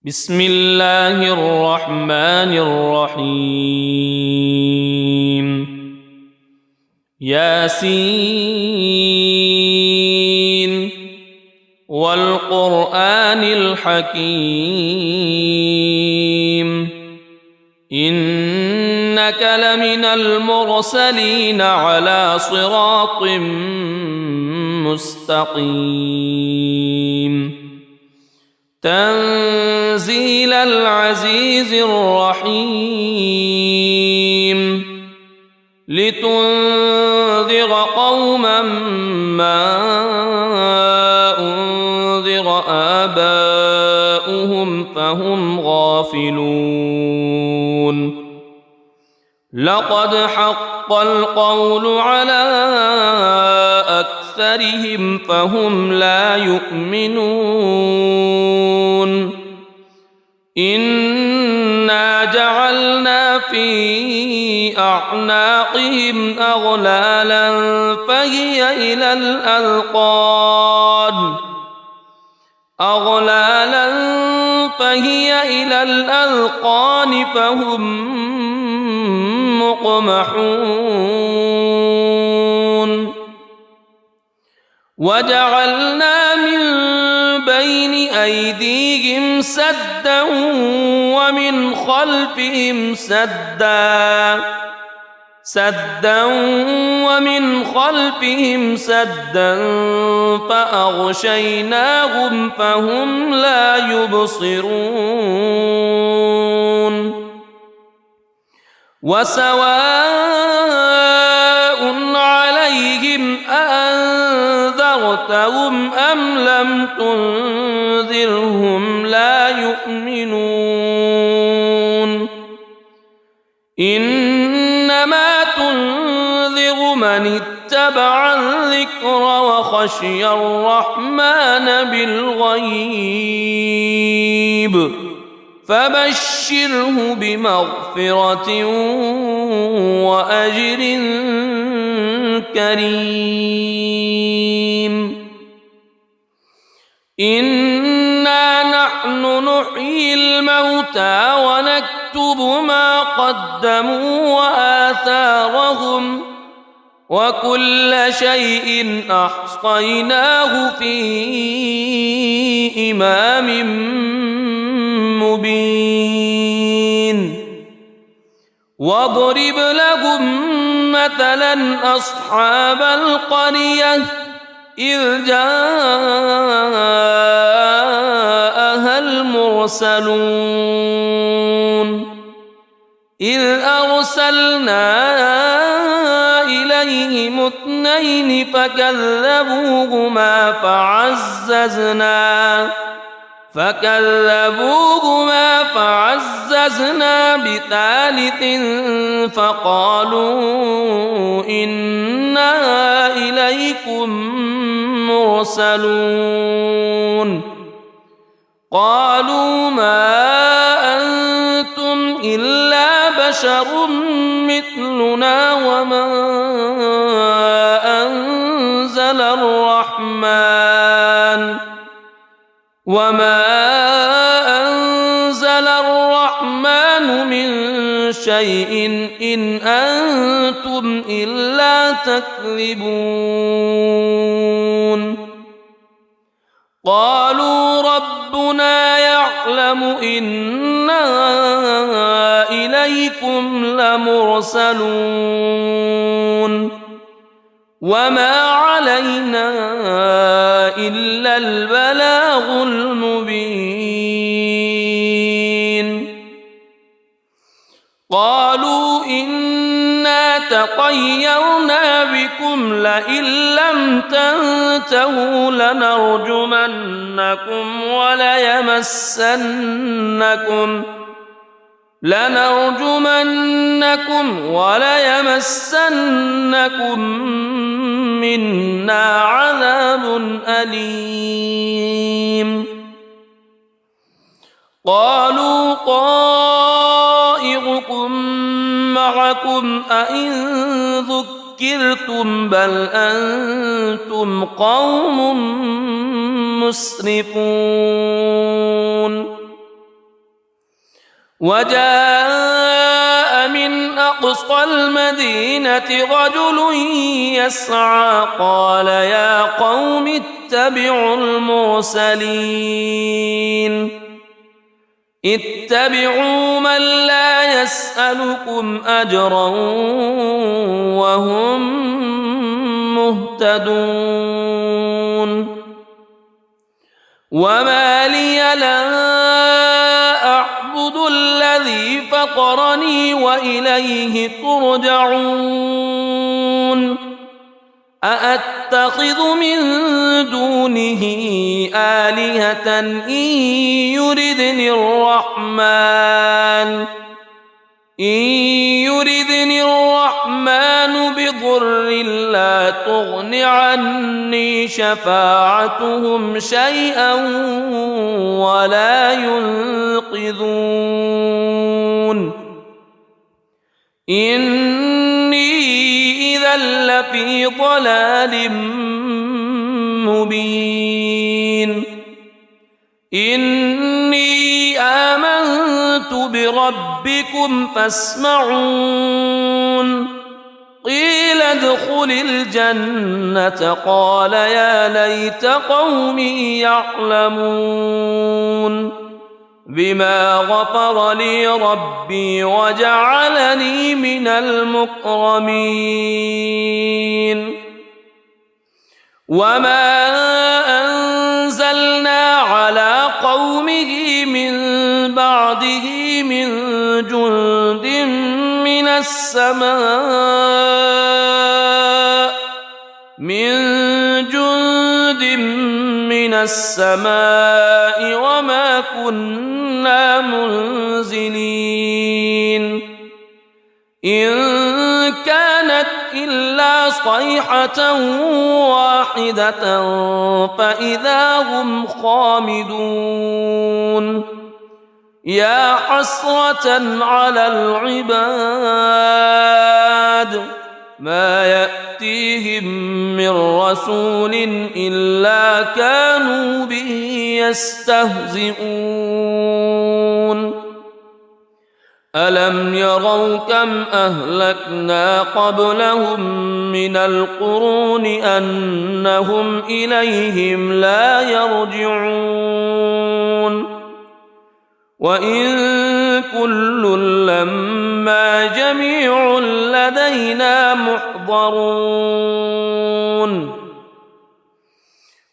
بسم الله الرحمن الرحيم ياسين والقرآن الحكيم إنك لمن المرسلين على صراط مستقيم تنزيل العزيز الرحيم لتنذر قوما ما أنذر آباؤهم فهم غافلون لقد حق القول على أكثرهم فهم لا يؤمنون إنا جعلنا في أعناقهم أغلالا فهي إلى الأذقان فهم مقمحون وجعلنا من بين أيديهم سدا ومن خلفهم سدا فأغشيناهم فهم لا يبصرون وسواء عليهم أأنذرتهم أم لم تنذرهم لا يؤمنون إنما تنذر من اتبع الذكر وخشي الرحمن بالغيب فبشره بمغفرة وأجر كريم إنا نحن نحيي الموتى ونكتب ما قدموا وآثارهم وكل شيء أحصيناه في إمام مبين واضرب لهم مثلا أصحاب القرية إذ جاءها المرسلون إذ أرسلنا إليهم اثنين فكذبوهما فعززنا بثالث فقالوا إنا إليكم مرسلون قالوا ما أنتم إلا بشر مثلنا وما أنزل الرحمن من شيء إن أنتم إلا تكذبون قالوا ربنا يعلم إنا إليكم لمرسلون وما علينا إلا البلاغ المبين قالوا إنا تطيرنا بكم لئن لم تنتهوا لنرجمنكم وليمسنكم منا عذاب أليم قالوا طائركم معكم أئن ذكرتم بل أنتم قوم مسرفون وجاء من أقصى المدينة رجل يسعى قال يا قوم اتبعوا المرسلين اتبعوا من لا يسألكم أجرا وهم مهتدون وما لي لا أعبد الذي فطرني وإليه ترجعون أأتخذ من دونه آلهة إن يردني الرحمن بضر لا تغن عني شفاعتهم شيئا ولا ينقذون إني إذا لفي ضلال مبين إني آمنت بربكم فاسمعون قيل ادخل الجنة قال يا ليت قومي يعلمون بما غفر لي ربي وجعلني من المكرمين وما أنزلنا على قومه من بعده من جند من السماء وما كنا منزلين إن كانت إلا صيحة واحدة فإذا هم خامدون يا حسرة على العباد ما يأتيهم من رسول إلا كانوا به يستهزئون ألم يروا كم أهلكنا قبلهم من القرون أنهم إليهم لا يرجعون وإن كل لما جميع لدينا محضرون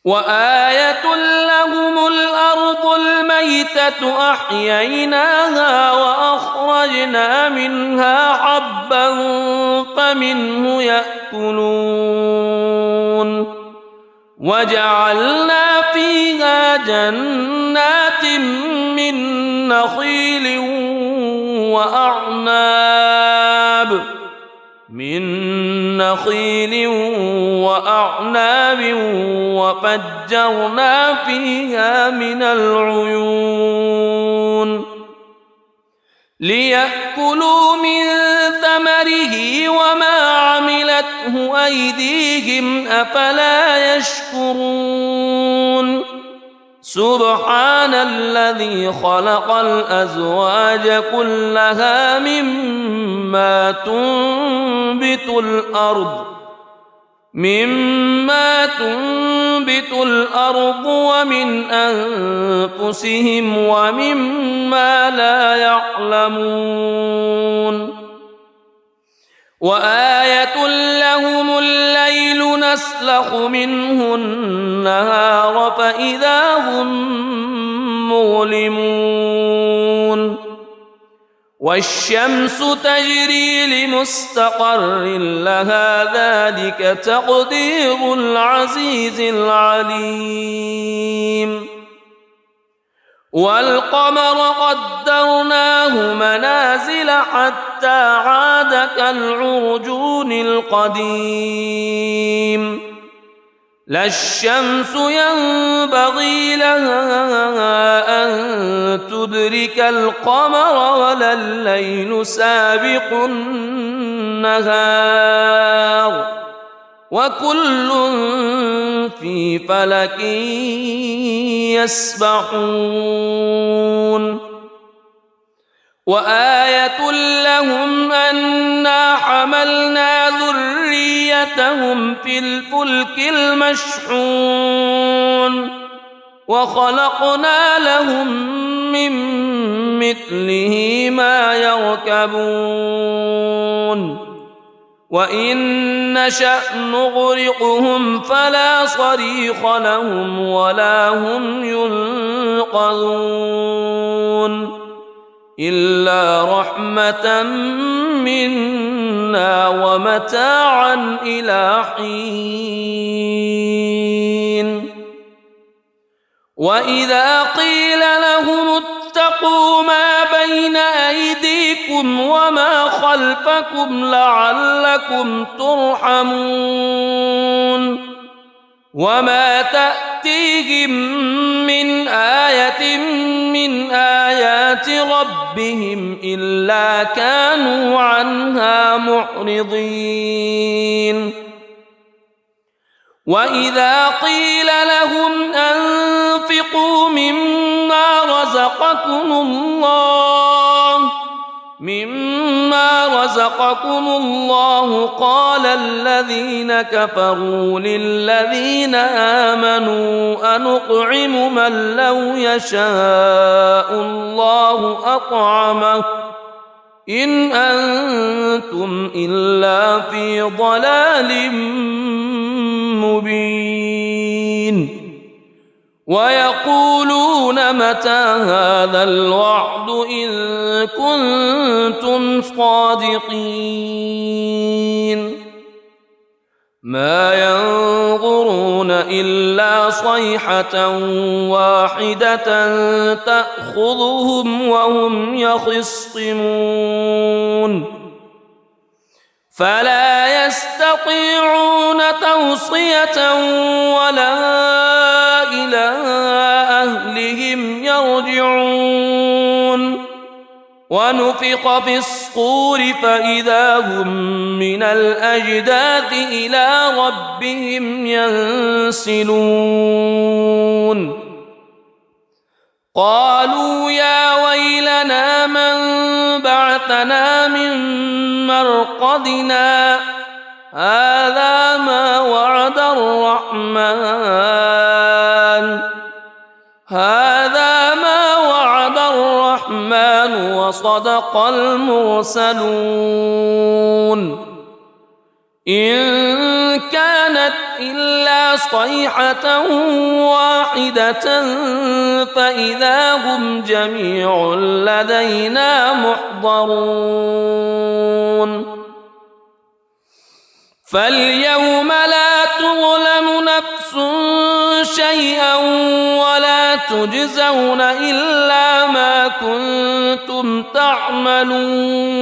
وآية لهم الأرض الميتة أحييناها وأخرجنا منها حبا فمنه يأكلون وجعلنا فيها جنات من نخيل وأعناب وفجرنا فيها من العيون ليأكلوا من ثمره وما عملته أيديهم أفلا يشكرون سبحان الذي خلق الأزواج كلها مما تنبت الأرض ومن أنفسهم ومما لا يعلمون وآية لهم الليل نسلخ منه النهار فإذا هم مظلمون والشمس تجري لمستقر لها ذلك تقدير العزيز العليم والقمر قدرناه منازل حتى عاد كالعرجون القديم لا الشمس ينبغي لها أن تدرك القمر ولا الليل سابق النهار وكل في فلك يسبحون وآية لهم أنا حملنا ذريتهم في الفلك المشحون وخلقنا لهم من مثله ما يركبون وإن نشأ نغرقهم فلا صريخ لهم ولا هم ينقذون إلا رحمة منا ومتاعا إلى حين وإذا قيل لهم اتقوا ما بين أيديكم وما خلفكم لعلكم ترحمون وما تأتيهم من آية من آيات ربهم إلا كانوا عنها معرضين وإذا قيل لهم أنفقوا مما رزقكم الله قال الذين كفروا للذين آمنوا أنطعم من لو يشاء الله أطعمه إن أنتم إلا في ضلال مبين ويقولون متى هذا الوعد إن كنتم صادقين ما ينظرون إلا صيحة واحدة تأخذهم وهم يخصمون فلا يستطيعون توصية ولا إلى أهلهم يرجعون ونفخ في الصور فإذا هم من الأجداث إلى ربهم ينسلون قالوا يا ويلنا من بعثنا من مرقدنا هذا ما وعد الرحمن وصدق المرسلون إن كانت إلا صيحة واحدة فإذا هم جميع لدينا محضرون فاليوم لا تظلم نفس شيئا ولا تجزون إلا ما كنتم تعملون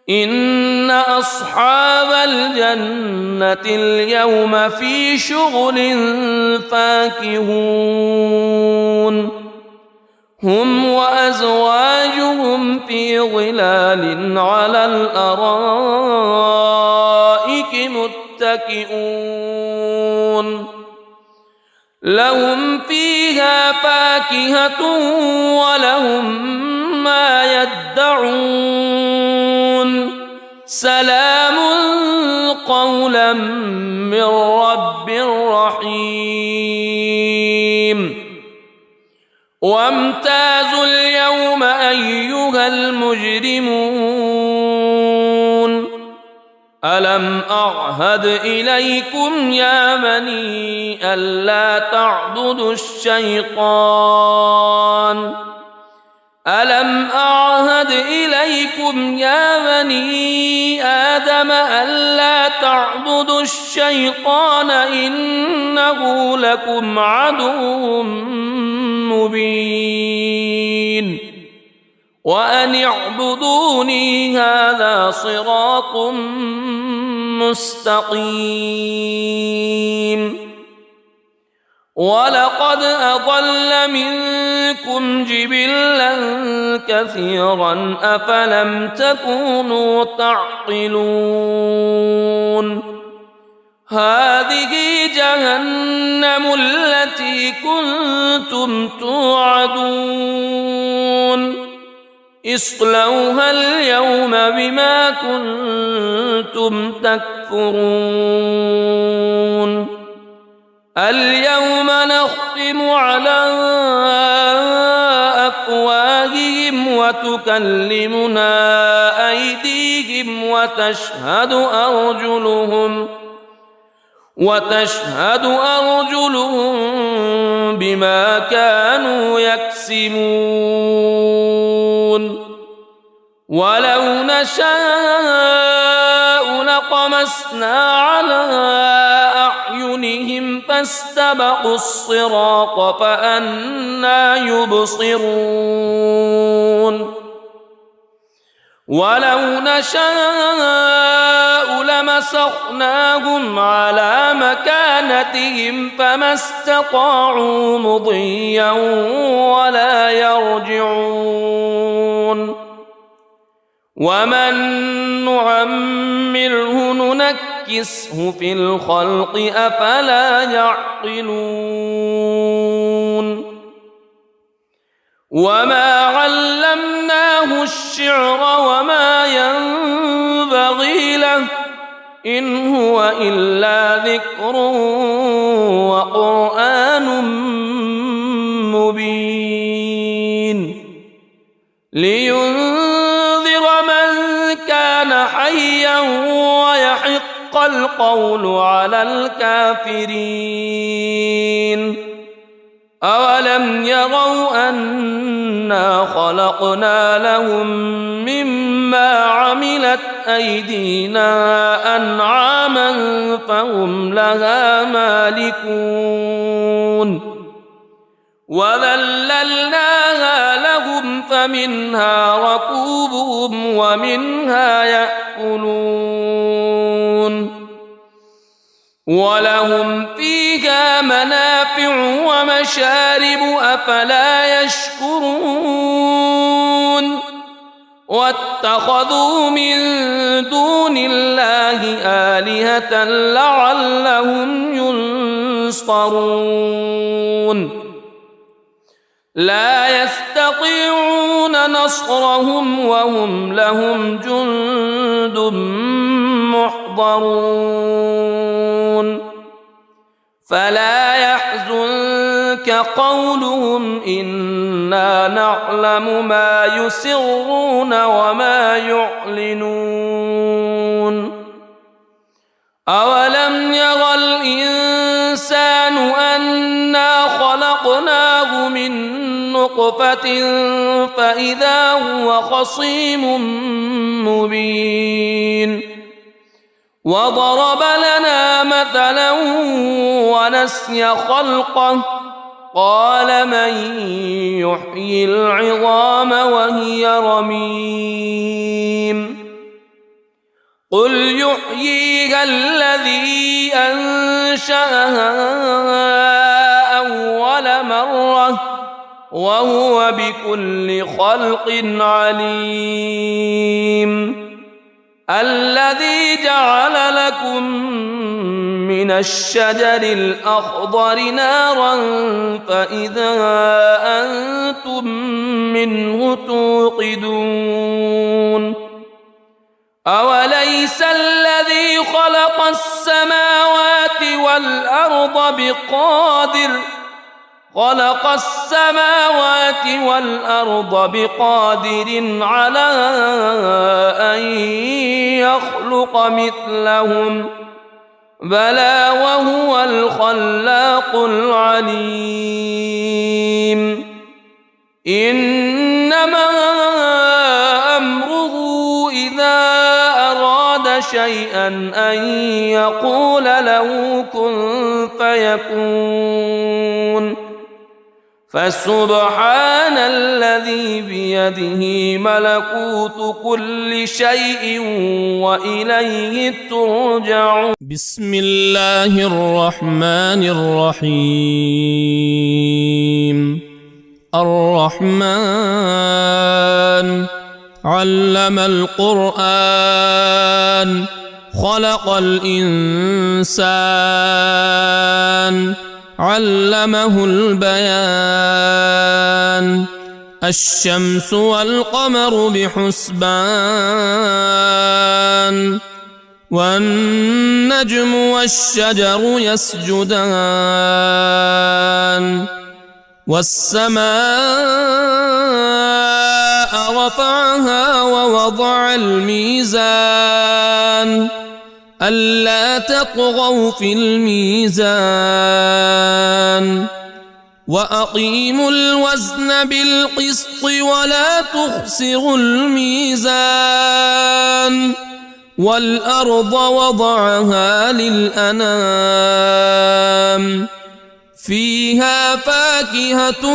إن أصحاب الجنة اليوم في شغل فاكهون هم وأزواجهم في ظلال على الأرائك متكئون لهم فيها فاكهة ولهم ما يدعون سلام قولا من رب رحيم وامتازوا اليوم أيها المجرمون ألم أعهد إليكم يا بني ألا تعبدوا الشيطان ألم أعهد إليكم يا بني آدم ألا تعبدوا الشيطان إنه لكم عدو مبين وأن اعبدوني هذا صراط مستقيم ولقد أضل منكم جبلا كثيرا أفلم تكونوا تعقلون هذه جهنم التي كنتم توعدون اصلوها اليوم بما كنتم تكفرون اليوم نختم على أفواههم وتكلمنا أيديهم وتشهد أرجلهم بما كانوا يكسبون ولو نشاء لطمسنا على أعينهم فاستبقوا الصراط فأنى يبصرون ولو نشاء لمسخناهم على مكانتهم فما استطاعوا مضيا ولا يرجعون ومن نعمره ننكسه في الخلق أفلا يعقلون وما علمناه الشعر وما ينبغي له إن هو إلا ذكر وقرآن مبين لينذر من كان حيا ويحق القول على الكافرين أولم يروا أنا خلقنا لهم مما عملت أيدينا أنعاما فهم لها مالكون وذللناها لهم فمنها ركوبهم ومنها يأكلون ولهم فيها منافع ومشارب أفلا يشكرون واتخذوا من دون الله آلهة لعلهم ينصرون لا يستطيعون نصرهم وهم لهم جند محضرون فلا يحزنك قولهم إنا نعلم ما يسرون وما يعلنون أولم ير الإنسان أنا خلقناه من نطفة فإذا هو خصيم مبين وضرب لنا مثلا ونسي خلقه قال من يحيي العظام وهي رميم قل يحييها الذي أنشأها أول مرة وهو بكل خلق عليم الذي جعل لكم من الشجر الأخضر نارا فإذا أنتم منه توقدون أوليس الذي خلق السماوات والأرض بقادر على أن يخلق مثلهم بلى وهو الخلاق العليم إنما أمره إذا أراد شيئا أن يقول له كن فيكون فسبحان الذي بيده ملكوت كل شيء وإليه ترجعون بسم الله الرحمن الرحيم الرحمن علم القرآن خلق الإنسان علمه البيان الشمس والقمر بحسبان والنجم والشجر يسجدان والسماء رفعها ووضع الميزان ألا تطغوا في الميزان وأقيموا الوزن بالقسط ولا تخسروا الميزان والأرض وضعها للأنام فيها فاكهة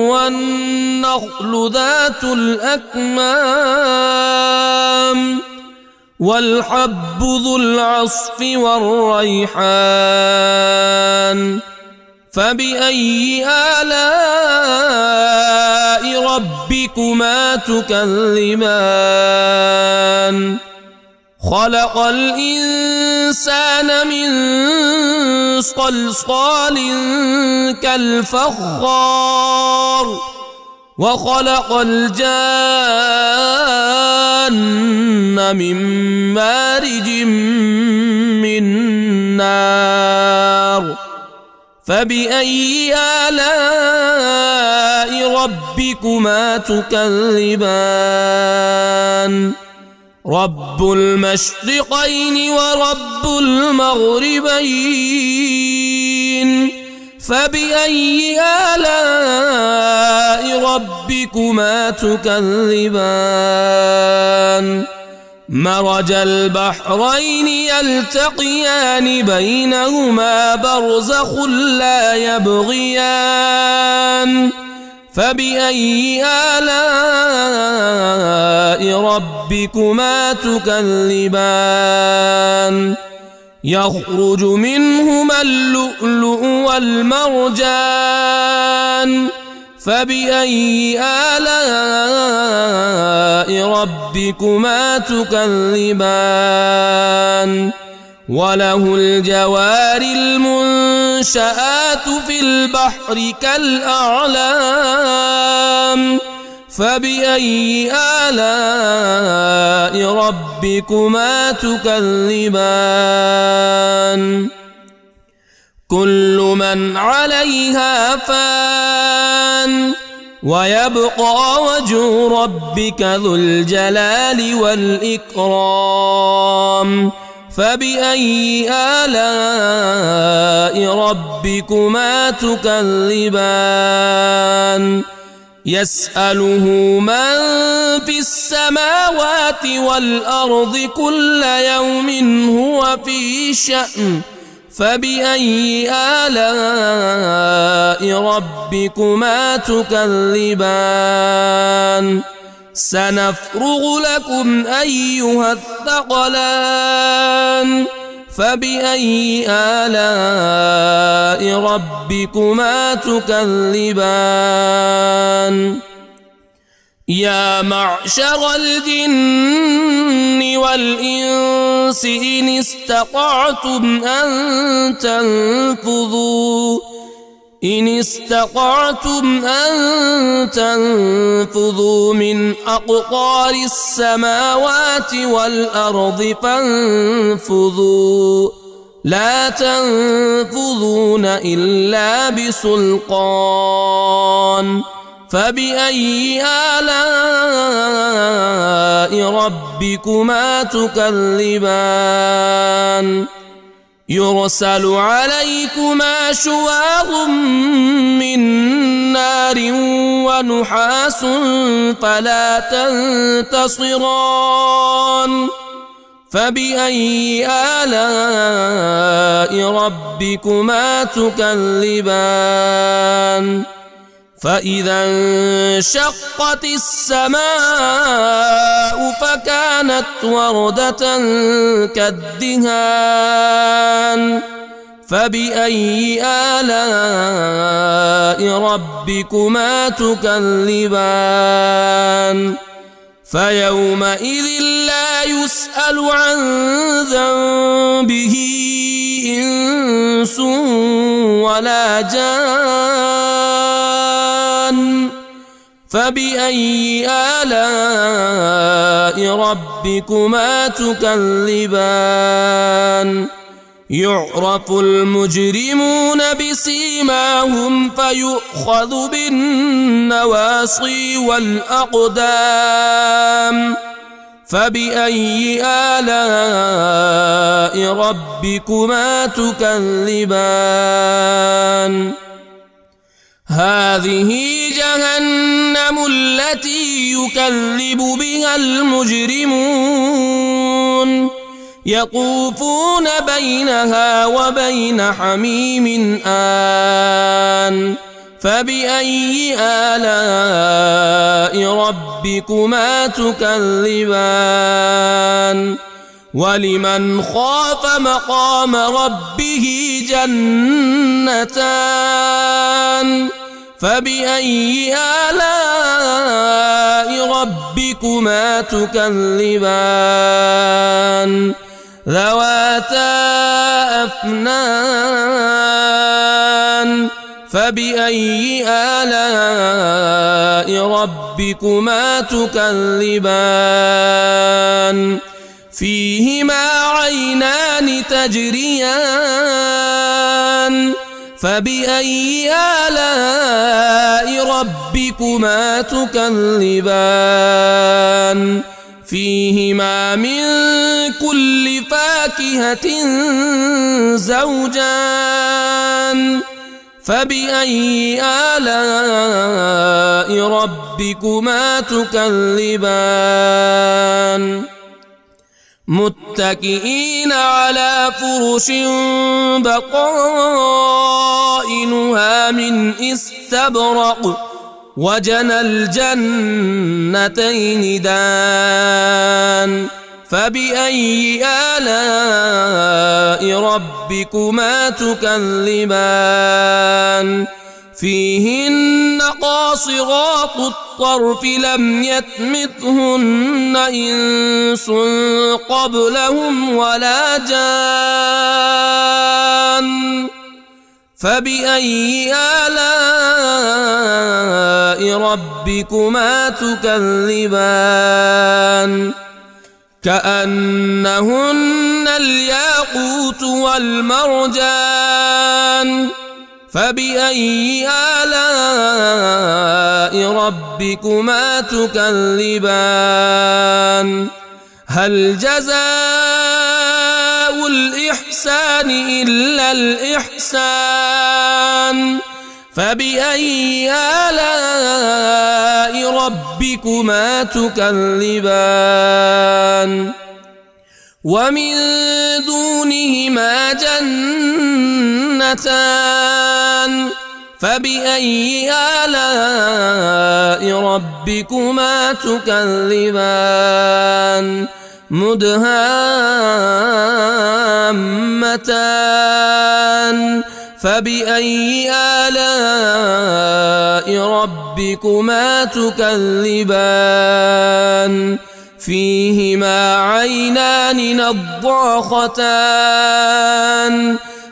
والنخل ذات الأكمام والحب ذو العصف والريحان فبأي آلاء ربكما تكذبان خلق الإنسان من صلصال كالفخار وخلق الجان من مارج من نار فبأي آلاء ربكما تكذبان رب المشرقين ورب المغربين فبأي آلاء ربكما تكذبان مرج البحرين يلتقيان بينهما برزخ لا يبغيان فبأي آلاء ربكما تكذبان يخرج منهما اللؤلؤ والمرجان فبأي آلاء ربكما تكذبان وله الجوار المنشآت في البحر كالأعلام فبأي آلاء ربكما تكذبان كل من عليها فان ويبقى وجه ربك ذو الجلال والإكرام فبأي آلاء ربكما تكذبان يسأله من في السماوات والأرض كل يوم هو في شأن فبأي آلاء ربكما تكذبان سنفرغ لكم أيها الثقلان فبأي آلاء ربكما تكذبان يا معشر الجن والإنس إن استطعتم أن تنفذوا من أقطار السماوات والأرض فانفذوا لا تنفذون إلا بسلطان فبأي آلاء ربكما تكذبان يرسل عليكما شواظ من نار ونحاس فلا تنتصران فبأي آلاء ربكما تكذبان فإذا انشقت السماء فكانت وردة كالدهان فبأي آلاء ربكما تكذبان فيومئذ لا يسأل عن ذنبه إنس ولا جان فبأي آلاء ربكما تكذبان يعرف المجرمون بسيماهم فيؤخذ بالنواصي والأقدام فبأي آلاء ربكما تكذبان هذه جهنم التي يكذب بها المجرمون يطوفون بينها وبين حميم آن فبأي آلاء ربكما تكذبان ولمن خاف مقام ربه جنتان فبأي آلاء ربكما تكذبان ذواتا أفنان فبأي آلاء ربكما تكذبان فيهما عينان تجريان فبأي آلاء ربكما تكذبان فيهما من كل فاكهة زوجان فبأي آلاء ربكما تكذبان متكئين على فرش بطائنها من استبرق وجنى الجنتين دان فبأي آلاء ربكما تكذبان فيهن قاصرات الطرف لم يطمثهن إنس قبلهم ولا جان فبأي آلاء ربكما تكذبان كأنهن الياقوت والمرجان فبأي آلاء ربكما تكذبان هل جزاء الإحسان إلا الإحسان فبأي آلاء ربكما تكذبان ومن دونهما جنتان فبأي آلاء ربكما تكذبان مدهامتان فبأي آلاء ربكما تكذبان فيهما عينان نضاختان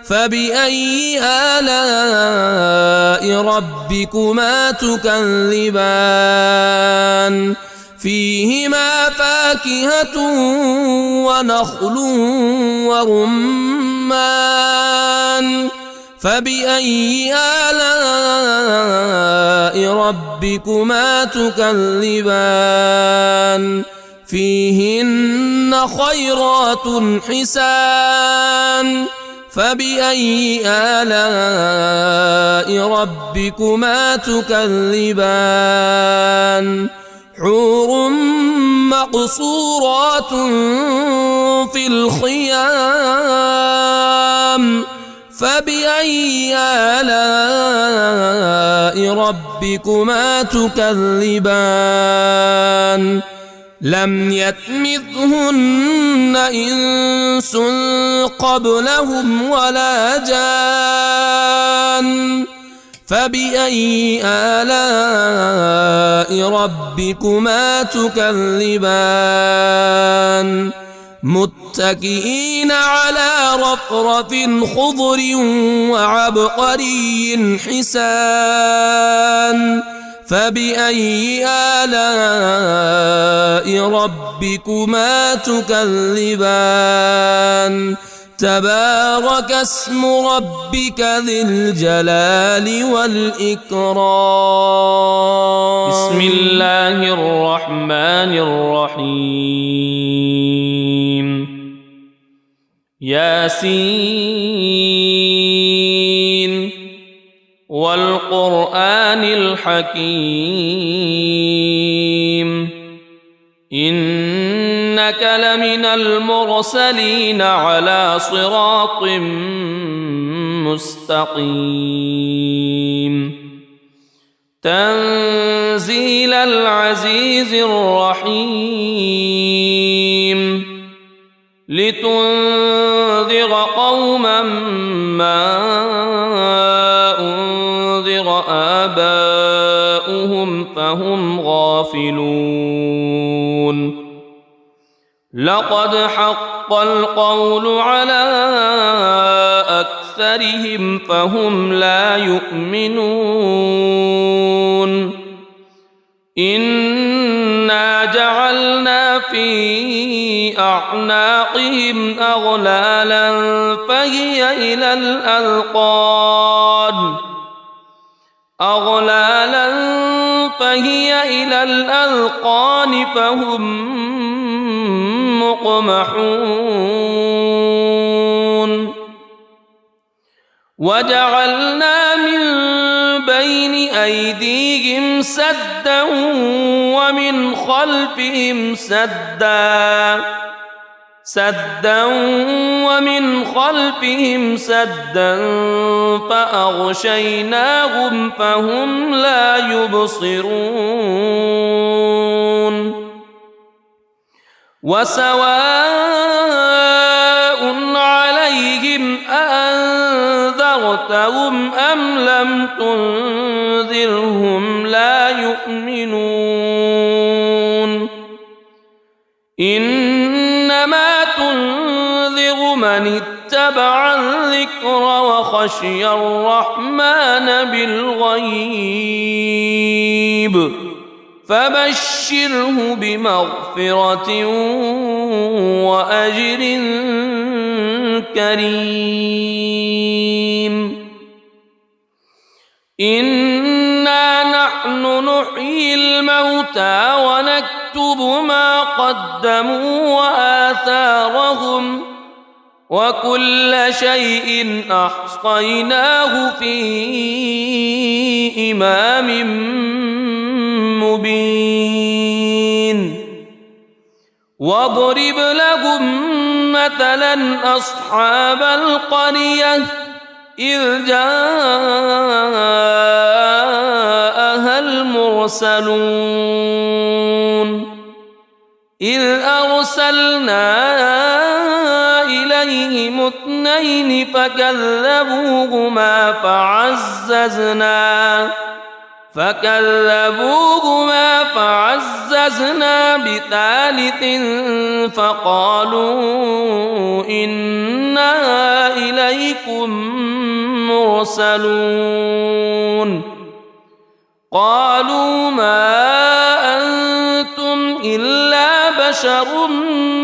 فبأي آلاء ربكما تكذبان فيهما فاكهة ونخل ورمان فبأي آلاء ربكما تكذبان فيهن خيرات حسان فبأي آلاء ربكما تكذبان حور مقصورات في الخيام فبأي آلاء ربكما تكذبان لم يطمثهن إنس قبلهم ولا جان فبأي آلاء ربكما تكذبان متكئين على رفرف خضر وعبقري حسان فبأي آلاء ربكما تكذبان تبارك اسم ربك ذي الجلال والإكرام بسم الله الرحمن الرحيم ياسين والقرآن الحكيم إنك لمن المرسلين على صراط مستقيم تنزيل العزيز الرحيم لتنذر قوما ما أنذر آباؤهم فهم غافلون لقد حق القول على أكثرهم فهم لا يؤمنون إنا جعلنا في أعناقهم أغلالا فهي إلى الأذقان فهم مقمحون وجعلنا من بين أيديهم سدا ومن خلفهم سدا فأغشيناهم فهم لا يبصرون وسواء عليهم أأنذرتهم أم لم تنذرهم لا يؤمنون إنما تنذر من اتبع الذكر وخشي الرحمن بالغيب فبشره بمغفرة وأجر كريم إنا نحن نحيي الموتى ونكتب ما قدموا وآثارهم وكل شيء أحصيناه في إمام مبين واضرب لهم مثلا أصحاب القرية إذ جاءها المرسلون إذ أرسلنا إليهم اثنين فكذبوهما فعززنا بثالث فقالوا إنا إليكم مرسلون قالوا ما أنتم إلا بشر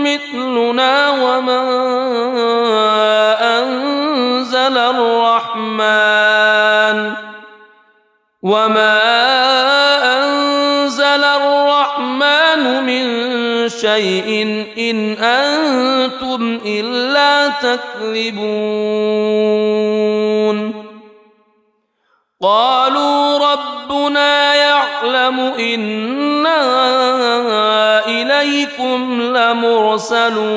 مثلنا وما أنزل الرحمن من شيء إن أنتم إلا تكذبون قالوا ربنا يعلم إنا إليكم لمرسلون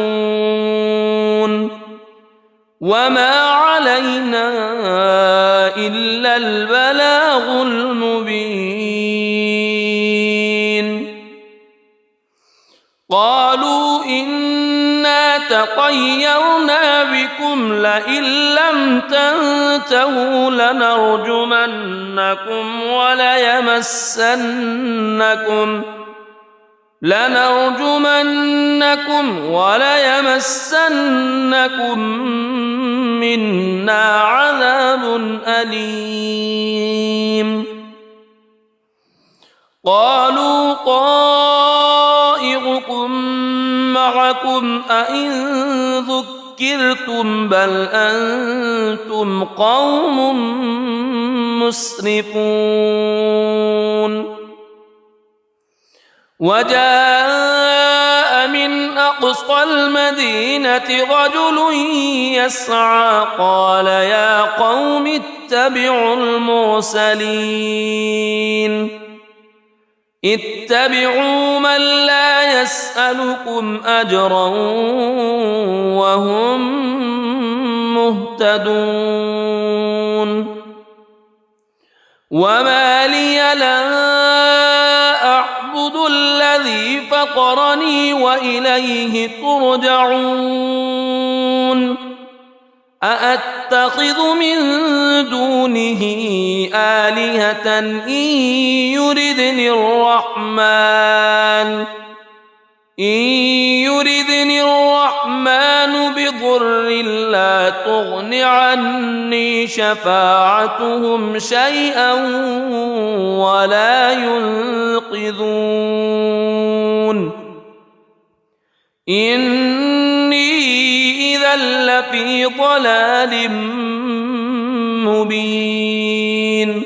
وما علينا إلا البلاغ المبين قالوا إنا تطيرنا بكم لئن لم تنتهوا لنرجمنكم وليمسنكم منا عذاب أليم قالوا طائركم معكم أئن ذكرتم بل أنتم قوم مسرفون وجاء من أقصى المدينة رجل يسعى قال يا قوم اتبعوا المرسلين اتبعوا من لا يسألكم أجرا وهم مهتدون وما لي لا أعبد الذي فطرني وإليه ترجعون أأتخذ من دونه آلهة إن يردني الرحمن بضر لا تغن عني شفاعتهم شيئا ولا ينقذون إني إذا لفي ضلال مبين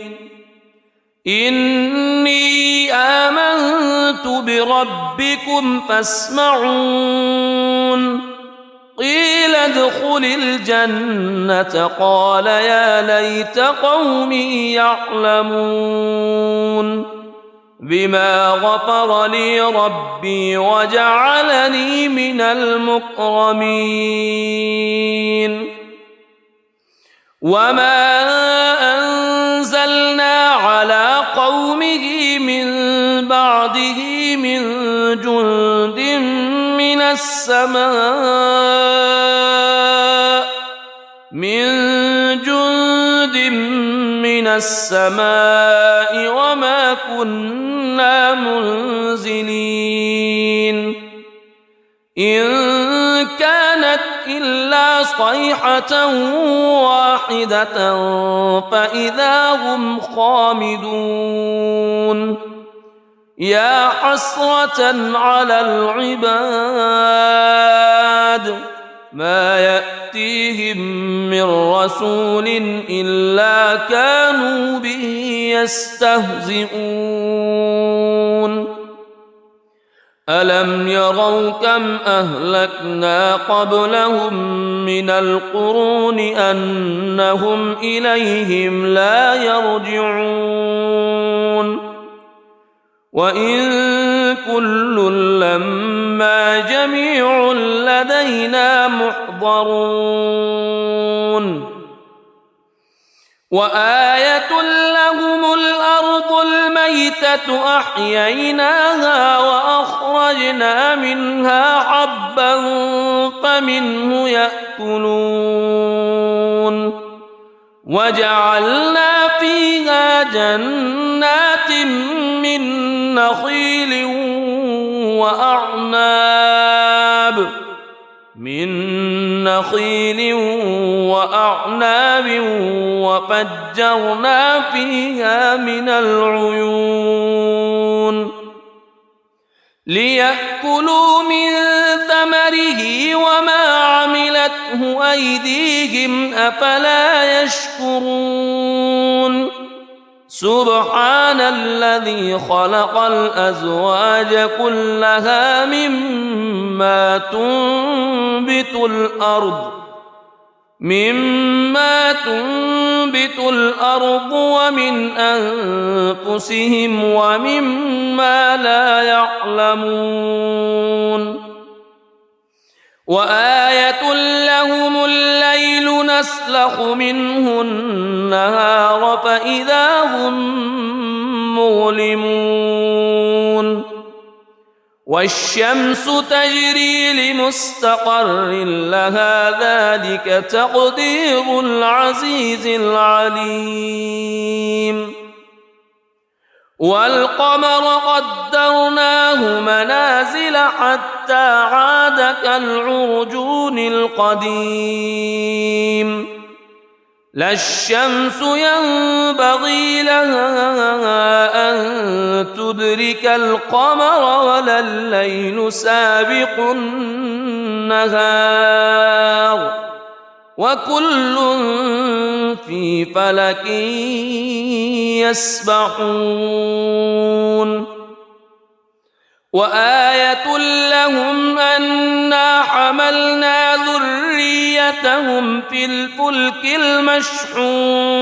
إني آمنت بربكم فاسمعون قيل ادخل الجنة قال يا ليت قومي يعلمون بما غفر لي ربي وجعلني من المكرمين وما أنزلنا على قومه من بعده من جند من السماء وما كنا منزلين إن كانت إلا صيحة واحدة فإذا هم خامدون يا حسرة على العباد ما يأتيهم من رسول إلا كانوا به يستهزئون ألم يروا كم أهلكنا قبلهم من القرون أنهم إليهم لا يرجعون وإن كل لما جميع لدينا محضرون وآية لهم الأرض الميتة أحييناها وأخرجنا منها حبا فمنه يأكلون وجعلنا فيها جنات من نخيل وأعناب وفجرنا فيها من العيون ليأكلوا من ثمره وما عملته أيديهم أفلا يشكرون سبحان الذي خلق الأزواج كلها مما تنبت الأرض ومن أنفسهم ومما لا يعلمون وآية لهم الليل نسلخ منه النهار فإذا هم مظلمون والشمس تجري لمستقر لها ذلك تقدير العزيز العليم والقمر قدرناه منازل حتى عاد كالعرجون القديم لا الشمس ينبغي لها أن تدرك القمر ولا الليل سابق النهار وكل في فلك يسبحون وآية لهم أنا حملنا ذريتهم في الفلك المشحون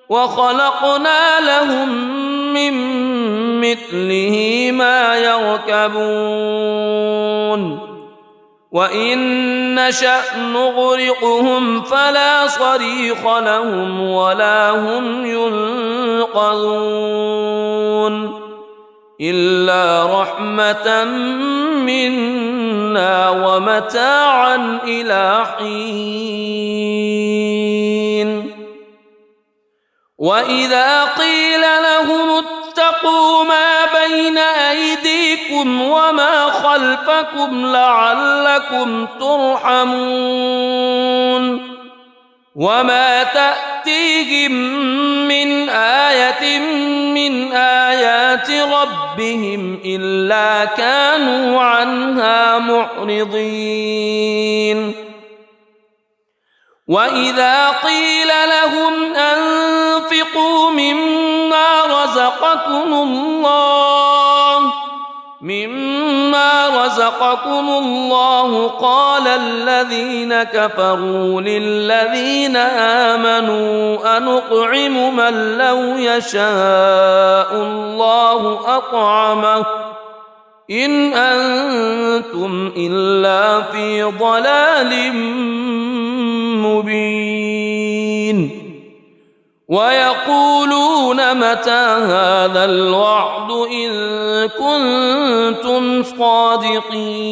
وخلقنا لهم من مثله ما يركبون وإن نشأ نغرقهم فلا صريخ لهم ولا هم ينقذون إلا رحمة منا ومتاعا إلى حين وإذا قيل لهم اتقوا ما بين أيديكم وما خلفكم لعلكم ترحمون وما تأتيهم من آية من آيات ربهم إلا كانوا عنها معرضين وإذا قيل لهم أنفقوا مما رزقكم الله قال الذين كفروا للذين آمنوا أنطعم من لو يشاء الله أطعمه إن أنتم إلا في ضلال مبين ويقولون متى هذا الوعد إن كنتم صادقين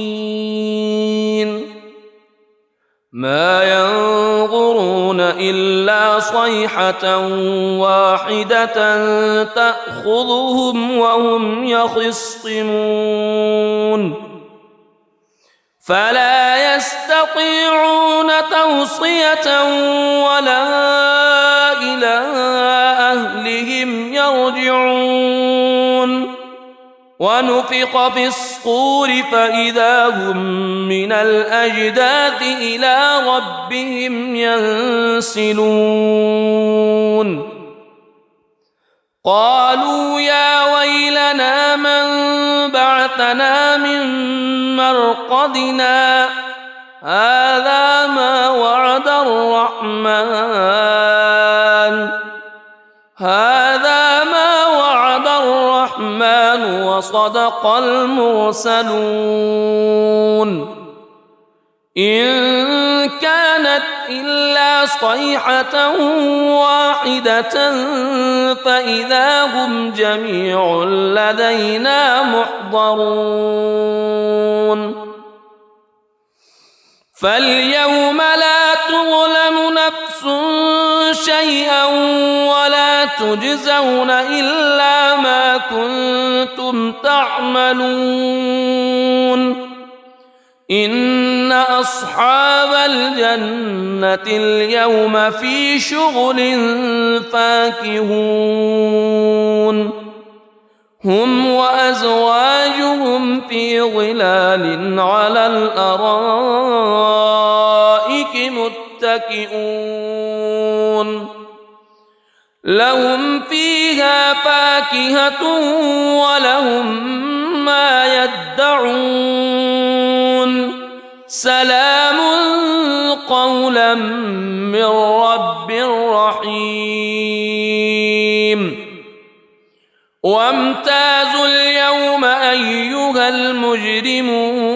ما ينظرون إلا صيحة واحدة تأخذهم وهم يخصمون فلا يستطيعون توصية ولا إلى أهلهم يرجعون ونفخ في الصور فإذا هم من الأجداث إلى ربهم ينسلون قالوا يا ويلنا من بعثنا من مرقدنا هذا ما وعد الرحمن وصدق المرسلون إن كانت إلا صيحة واحدة فإذا هم جميع لدينا محضرون فاليوم لا تظلم نفس شيئا ولا تجزون إلا ما كنتم تعملون إن أصحاب الجنة اليوم في شغل فاكهون هم وأزواجهم في ظلال على الأرائك متكئون لهم فيها فاكهة ولهم ما يدعون سلام قولا من رب رحيم وامتازوا اليوم أيها المجرمون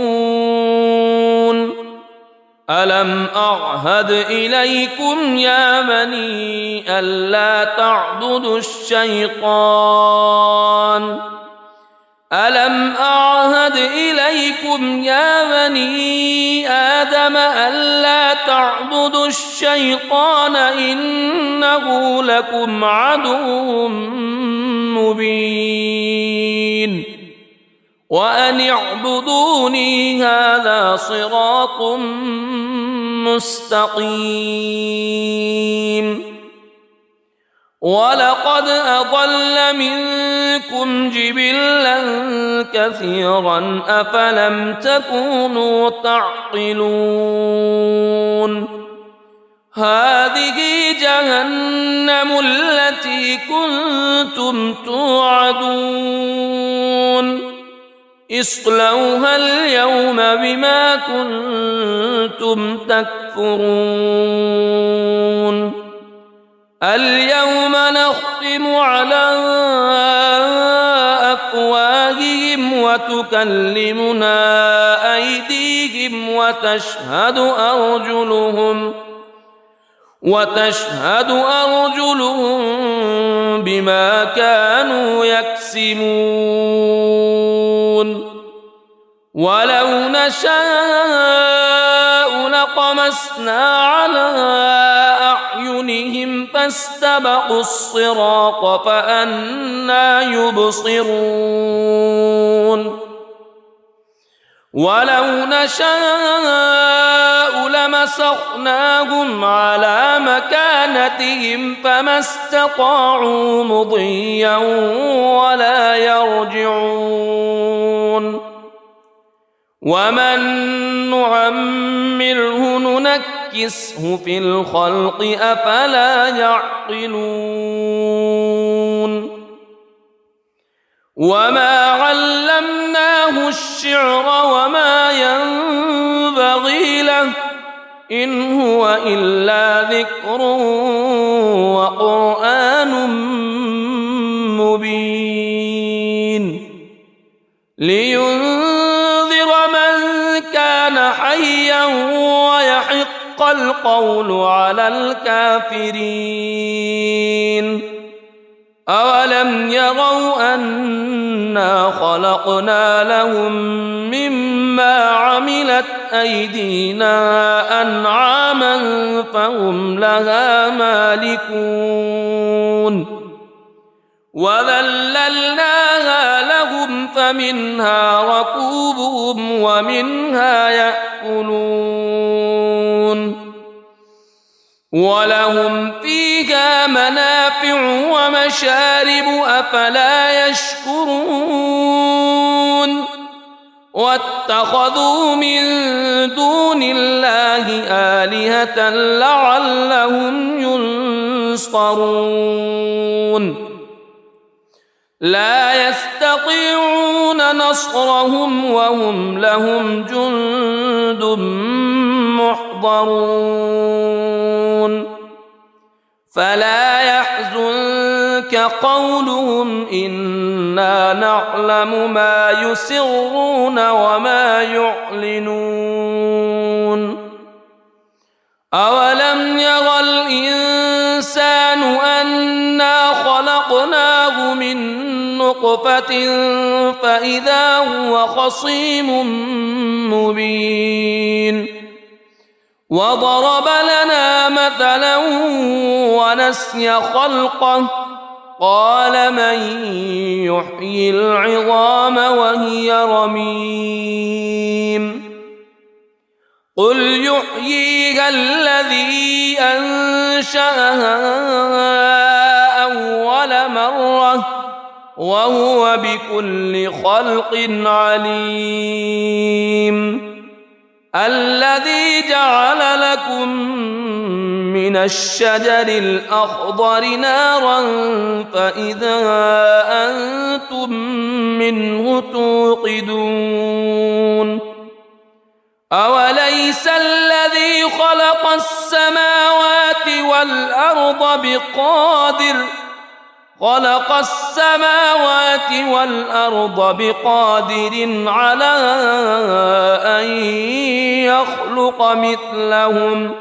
ألم أعهد إليكم يا بني ألا تعبدوا الشيطان ألم أعهد إليكم يا بني آدم ألا تعبدوا الشيطان إنه لكم عدو مبين وأن اعبدوني هذا صراط مستقيم ولقد أضل منكم جبلا كثيرا أفلم تكونوا تعقلون هذه جهنم التي كنتم توعدون اصلوها اليوم بما كنتم تكفرون اليوم نختم على أفواههم وتكلمنا أيديهم وتشهد أرجلهم بما كانوا يكسبون ولو نشاء لطمسنا على أعينهم فاستبقوا الصراط فأنى يبصرون ولو نشاء لمسخناهم على مكانتهم فما استطاعوا مضيا ولا يرجعون ومن نعمره ننكسه في الخلق أفلا يعقلون وما علمناه الشعر وما ينبغي له إن هو إلا ذكر وقرآن مبين لينذر من كان حيا ويحق القول على الكافرين أولم يروا أنا خلقنا لهم مما عملت أيدينا أنعاما فهم لها مالكون وذللناها لهم فمنها ركوبهم ومنها يأكلون ولهم فيها منافع ومشارب أفلا يشكرون واتخذوا من دون الله آلهة لعلهم ينصرون لا يستطيعون نصرهم وهم لهم جند محضرون فلا يحزنك قولهم إنا نعلم ما يسرون وما يعلنون أولم يرى الإنسان أنا خلقناه من نطفة فإذا هو خصيم مبين وضرب لنا مثلا ونسي خلقه قال من يحيي العظام وهي رميم قل يحييها الذي أنشأها أول مرة وهو بكل خلق عليم الذي جعل لكم من الشجر الأخضر نارا فإذا أنتم منه توقدون أوليس الذي خلق السماوات والأرض بقادر على أن يخلق مثلهم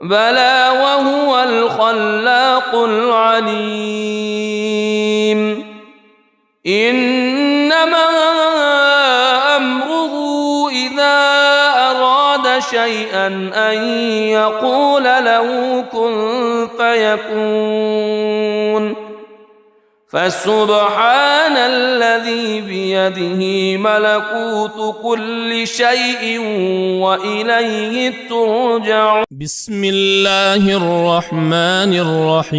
بلى وهو الخلاق العليم إنما أمره إذا أراد شيئا أن يقول له كن فيكون فسبحان الذي بيده ملكوت كل شيء وإليه ترجعون. بسم الله الرحمن الرحيم.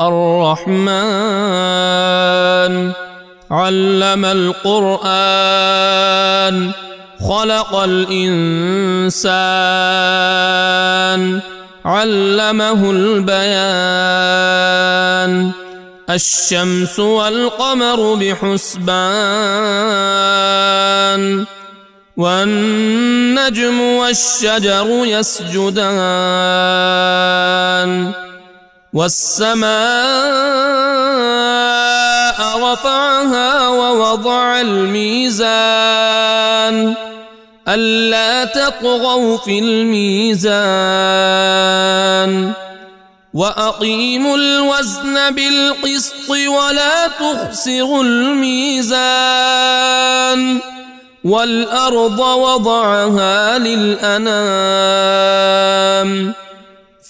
الرحمن علم القرآن خلق الإنسان علمه البيان. الشمس والقمر بحسبان والنجم والشجر يسجدان. والسماء رفعها ووضع الميزان ألا تطغوا في الميزان وأقيموا الوزن بالقسط ولا تخسروا الميزان. والأرض وضعها للأنام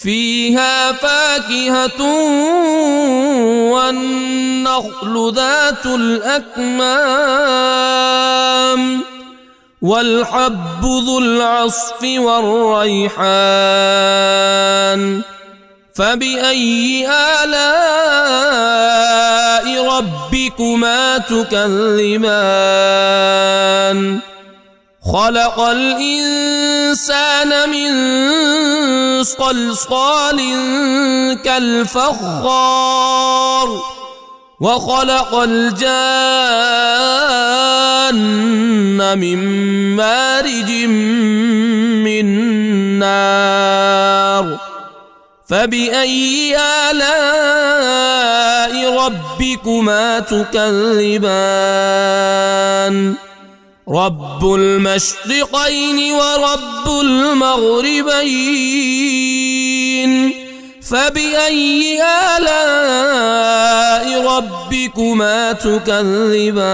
فيها فاكهة والنخل ذات الأكمام والحب ذو العصف والريحان. فبأي آلاء ربكما تكذبان. خلق الإنسان من صلصال كالفخار وخلق الجان من مارج من نار. فبأي آلاء ربكما تكذبان. رب المشرقين ورب المغربين. فبأي آلاء ربكما تكذبان.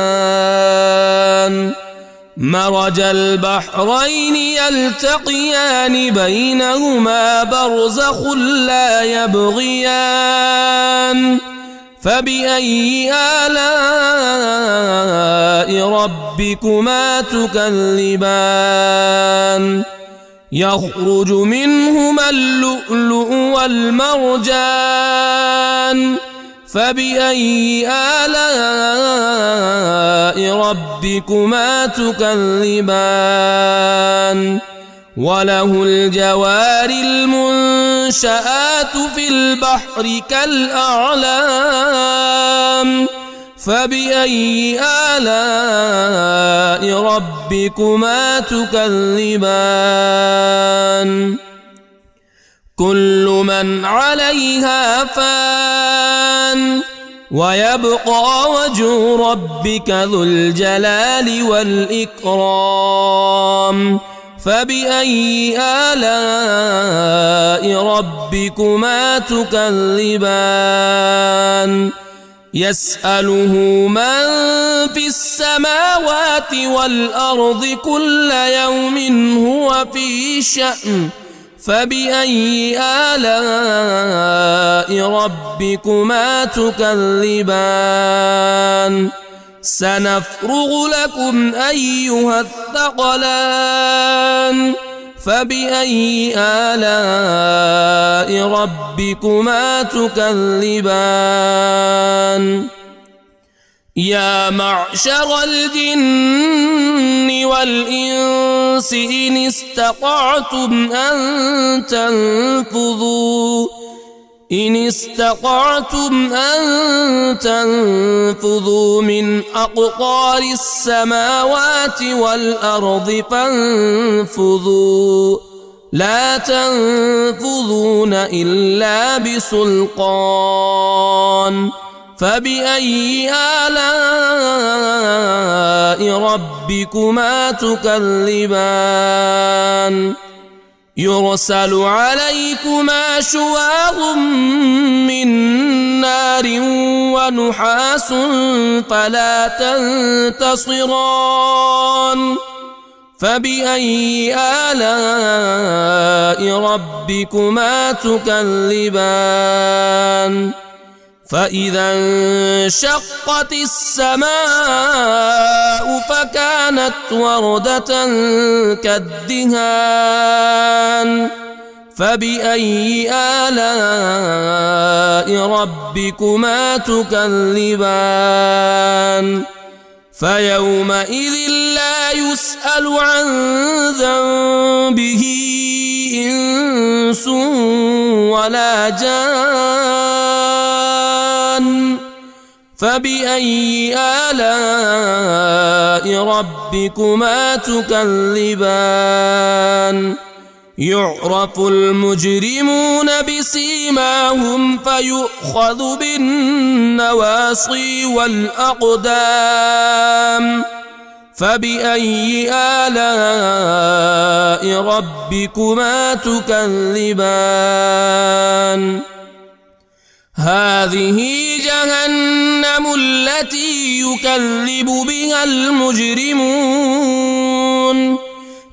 مرج البحرين يلتقيان بينهما برزخ لا يبغيان. فبأي آلاء ربكما تكذبان. يخرج منهما اللؤلؤ والمرجان. فبأي آلاء ربكما تكذبان. وله الجوار المنشآت في البحر كالأعلام. فبأي آلاء ربكما تكذبان. كل من عليها فان ويبقى وجه ربك ذو الجلال والإكرام. فبأي آلاء ربكما تكذبان. يسأله من في السماوات والأرض كل يوم هو في شأن. فبأي آلاء ربكما تكذبان. سنفرغ لكم أيها الثقلان. فبأي آلاء ربكما تكذبان. يا معشر الجن والإنس إن استطعتم أن تنفذوا من أقطار السماوات والأرض فانفذوا لا تنفذون إلا بسلطان. فبأي آلاء ربكما تكذبان. يرسل عليكما شواظ من نار ونحاس فلا تنتصران. فبأي آلاء ربكما تكذبان فإذا انشقت السماء فكانت وردة كالدهان فبأي آلاء ربكما تكذبان فيومئذ لا يسأل عن ذنبه إنس ولا جان فبأي آلاء ربكما تكذبان يعرف المجرمون بسيماهم فيؤخذ بالنواصي والأقدام فبأي آلاء ربكما تكذبان هذه جهنم التي يكذب بها المجرمون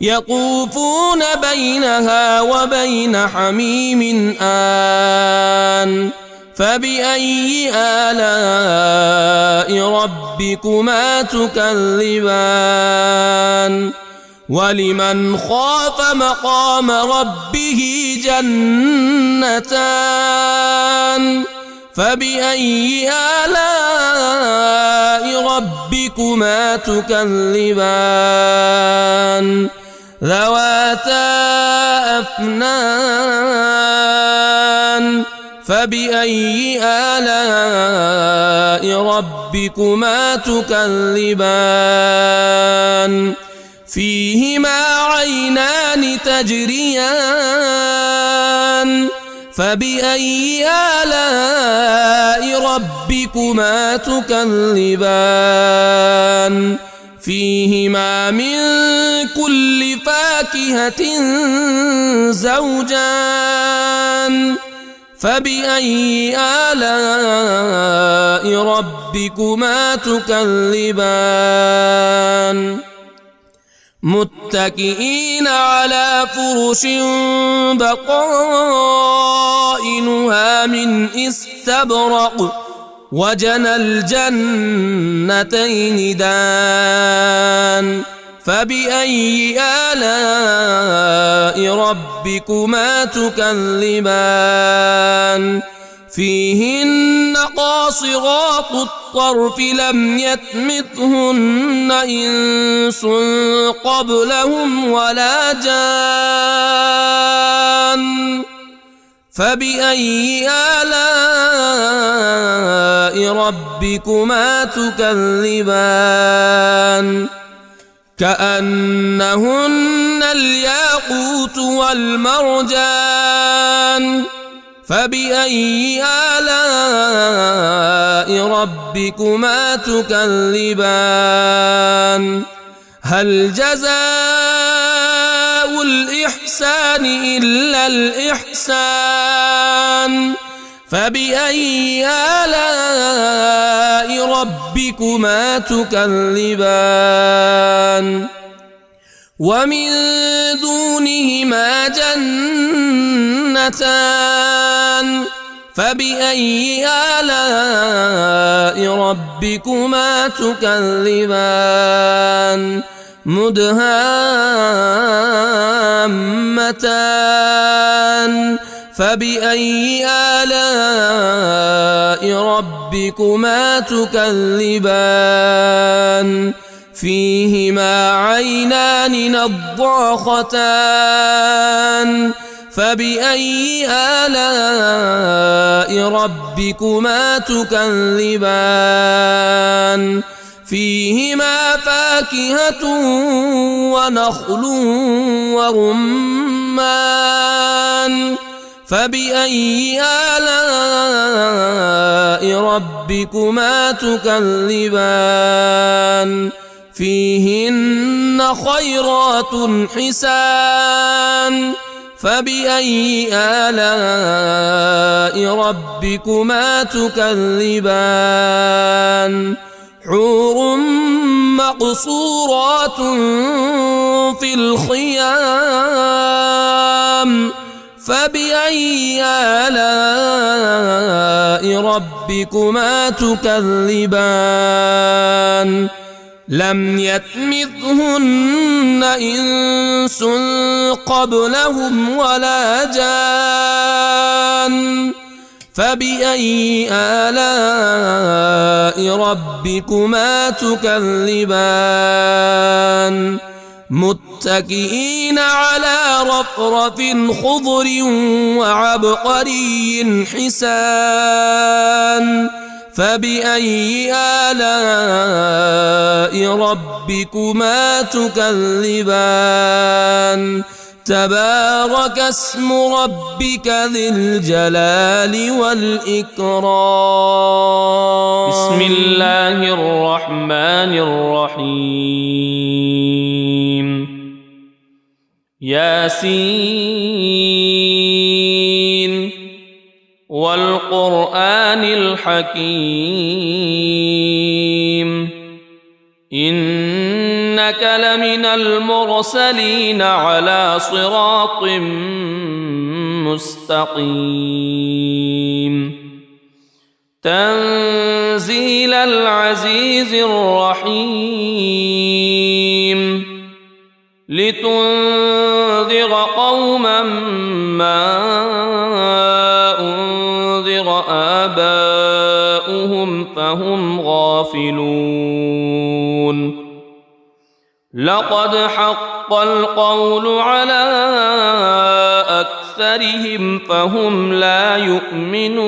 يطوفون بينها وبين حميم آن فبأي آلاء ربكما تكذبان ولمن خاف مقام ربه جنتان فبأي آلاء ربكما تكذبان ذواتا أفنان فبأي آلاء ربكما تكذبان فيهما عينان تجريان فبأي آلاء ربكما تكذبان فيهما من كل فاكهة زوجان فبأي آلاء ربكما تكذبان متكئين على فرش بطائنها من استبرق وجنى الجنتين دان فبأي آلاء ربكما تكذبان فيهن قاصرات الطرف لم يطمثهن إنس قبلهم ولا جان فبأي آلاء ربكما تكذبان كأنهن الياقوت والمرجان فبأي آلاء ربكما تكذبان هل جزاء الإحسان إلا الإحسان فبأي آلاء ربكما تكذبان ومن دونهما جنتان فبأي آلاء ربكما تكذبان مدهامتان فبأي آلاء ربكما تكذبان فيهما عينان نضاختان فبأي آلاء ربكما تكذبان فيهما فاكهة ونخل ورمان فبأي آلاء ربكما تكذبان فيهن خيرات حسان فبأي آلاء ربكما تكذبان حور مقصورات في الخيام فبأي آلاء ربكما تكذبان لم يطمثهن إنس قبلهم ولا جان فبأي آلاء ربكما تكذبان متكئين على رفرف خضر وعبقري حسان فبأي آلاء ربكما تكذبان تبارك اسم ربك ذي الجلال والإكرام بسم الله الرحمن الرحيم ياسين والقرآن الحكيم إنك لمن المرسلين على صراط مستقيم تنزيل العزيز الرحيم لتنذر قوما ما أنذر آباؤهم فهم غافلون لقد حق القول على أكثرهم فهم لا يؤمنون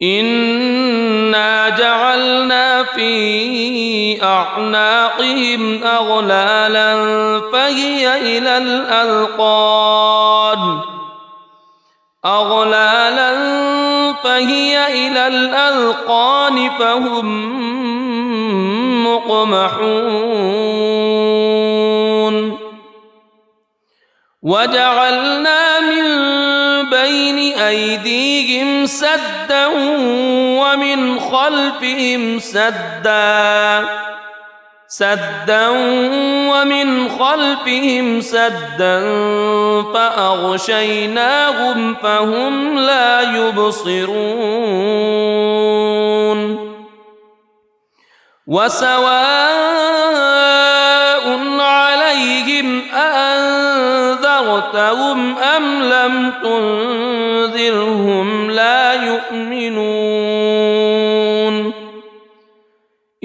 إنا جعلنا في أعناقهم أغلالا فهي إلى الأذقان فهم مقمحون وجعلنا من بين أيديهم سدا ومن خلفهم سدا فأغشيناهم فهم لا يبصرون وسواء عليهم أأنذرتهم أم لم تنذرهم لا يؤمنون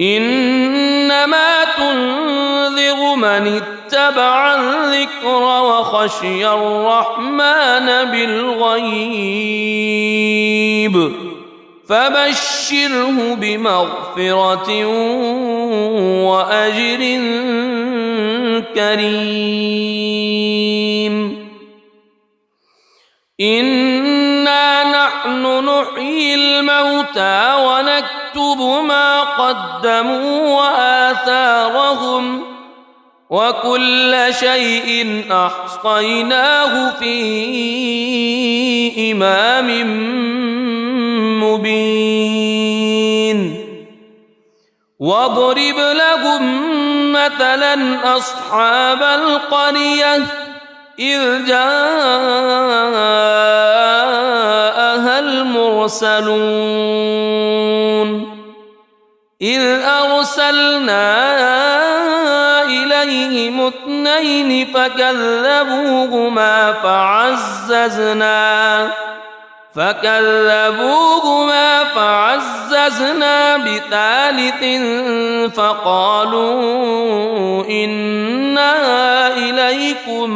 إنما تنذر من اتبع الذكر وخشي الرحمن بالغيب فبشره بمغفرة وأجر كريم إنا نحن نحيي الموتى ونكتب ما قدموا وآثارهم وكل شيء أحصيناه في إمام مبين واضرب لهم مثلا أصحاب القرية إذ جاءها المرسلون إذ أرسلنا إليهم اثنين فكذبوهما فعززنا بثالث فقالوا إنا إليكم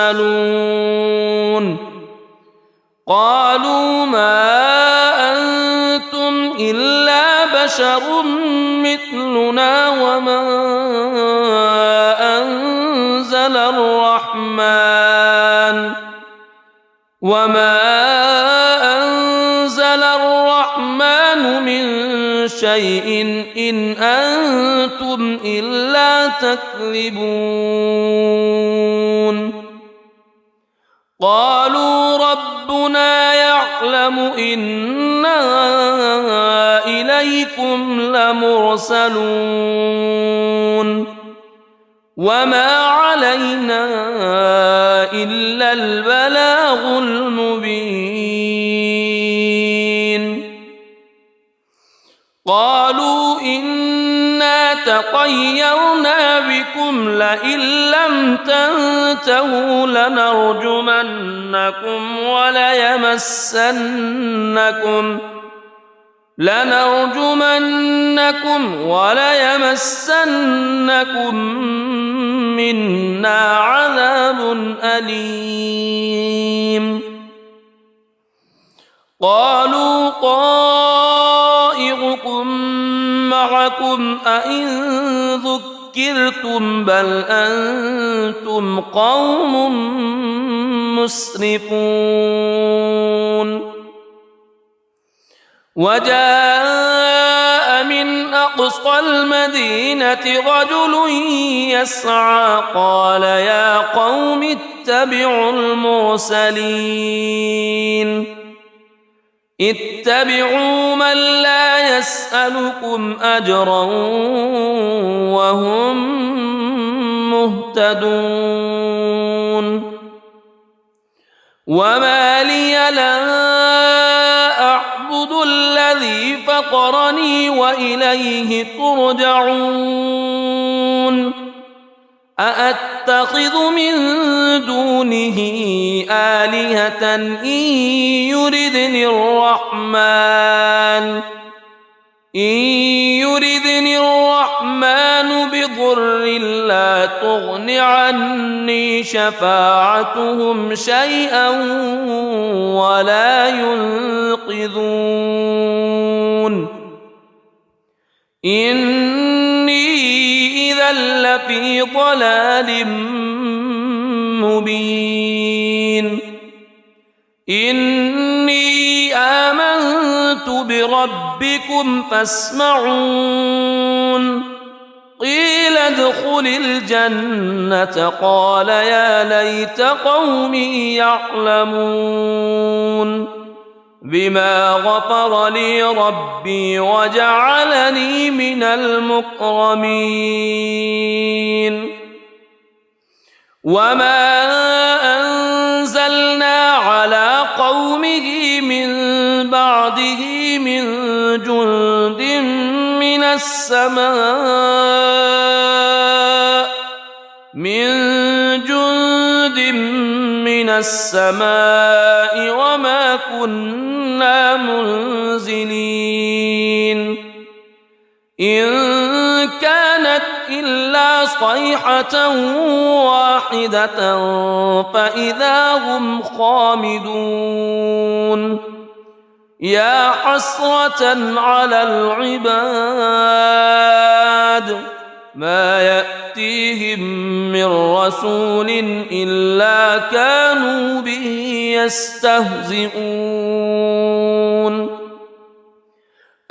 مرسلون قالوا ما أنتم إلا بشر مثلنا وما أنزل الرحمن من شيء إن أنتم إلا تكذبون قالوا ربنا يعلم إنا إليكم لمرسلون وما علينا إلا البلاغ المبين قالوا إنا تطيرنا بكم لئن لم تنتهوا لنرجمنكم وليمسنكم منا عذاب أليم قالوا طائركم معكم أئن ذكرتم بل أنتم قوم مسرفون وجاء من أقصى المدينة رجل يسعى قال يا قوم اتبعوا اتبعوا من لا يسألكم أجرا وهم مهتدون وما لي لا أعبد الذي فطرني وإليه ترجعون أأتخذ من دونه آلهة إن يردني الرحمن بضر لا تغن عني شفاعتهم شيئا ولا ينقذون إني إذا لفي ضلال مبين إني آمنت بربكم فاسمعون قيل ادخل الجنة قال يا ليت قومي يعلمون بما غفر لي ربي وجعلني من المكرمين وما أنزلنا على قومه من بعده من جند من السماء وما كنا منزلين إن كانت إلا صيحة واحدة فإذا هم خامدون يا حسرة على العباد ما يأتيهم من رسول إلا كانوا به يستهزئون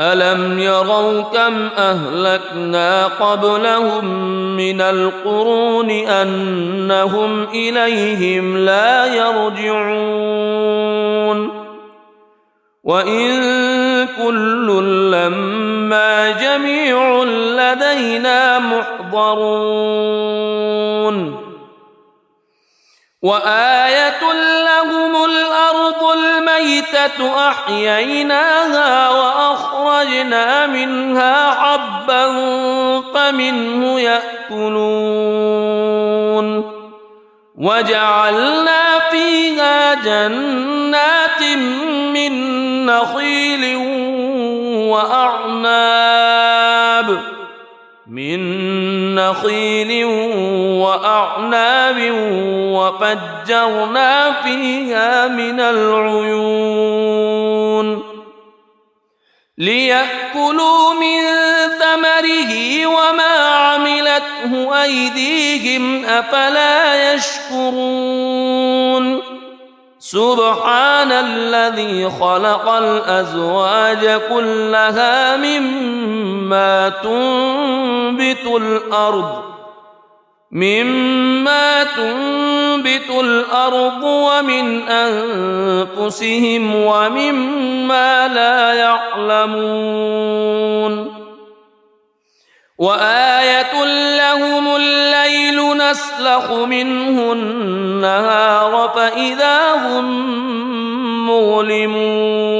ألم يروا كم أهلكنا قبلهم من القرون أنهم إليهم لا يرجعون وإن كل لما جميع لدينا محضرون وآية لهم الأرض الميتة أحييناها وأخرجنا منها حبا فمنه يأكلون وجعلنا فيها جنات من نخيل وأعناب وفجرنا فيها من العيون ليأكلوا من ثمره وما عملته أيديهم أفلا يشكرون سبحان الذي خلق الأزواج كلها مما تنبت الأرض ومن أنفسهم ومما لا يعلمون وآية لهم الليل نسلخ منه النهار فإذا هم مظلمون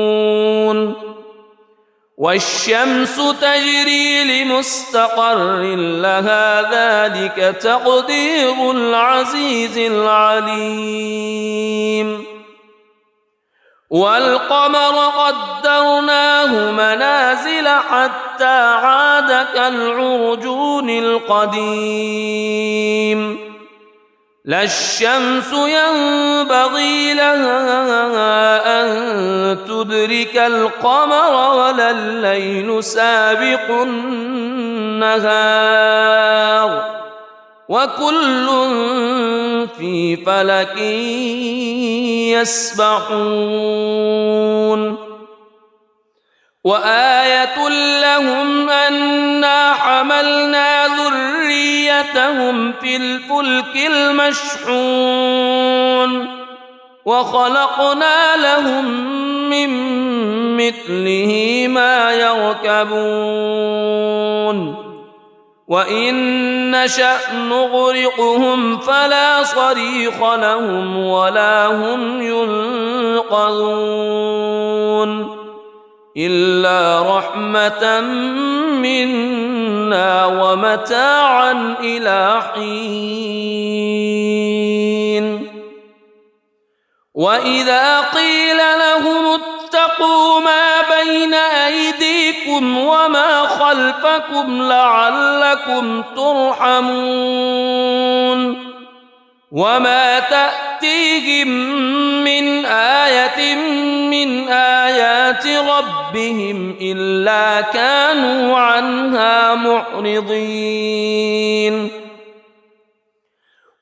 والشمس تجري لمستقر لها ذلك تقدير العزيز العليم والقمر قدرناه منازل حتى عاد كالعرجون القديم لا الشمس ينبغي لها أن تدرك القمر ولا الليل سابق النهار وكل في فلك يسبحون وآية لهم أنا حملنا ذريتهم في الفلك المشحون وخلقنا لهم من مثله ما يركبون وإن نشأ نغرقهم فلا صريخ لهم ولا هم ينقذون إلا رحمة منا ومتاعا إلى حين وإذا قيل لهم اتقوا ما بين أيديكم وما خلفكم لعلكم ترحمون وما تأتيهم من آية من آيات ربهم إلا كانوا عنها معرضين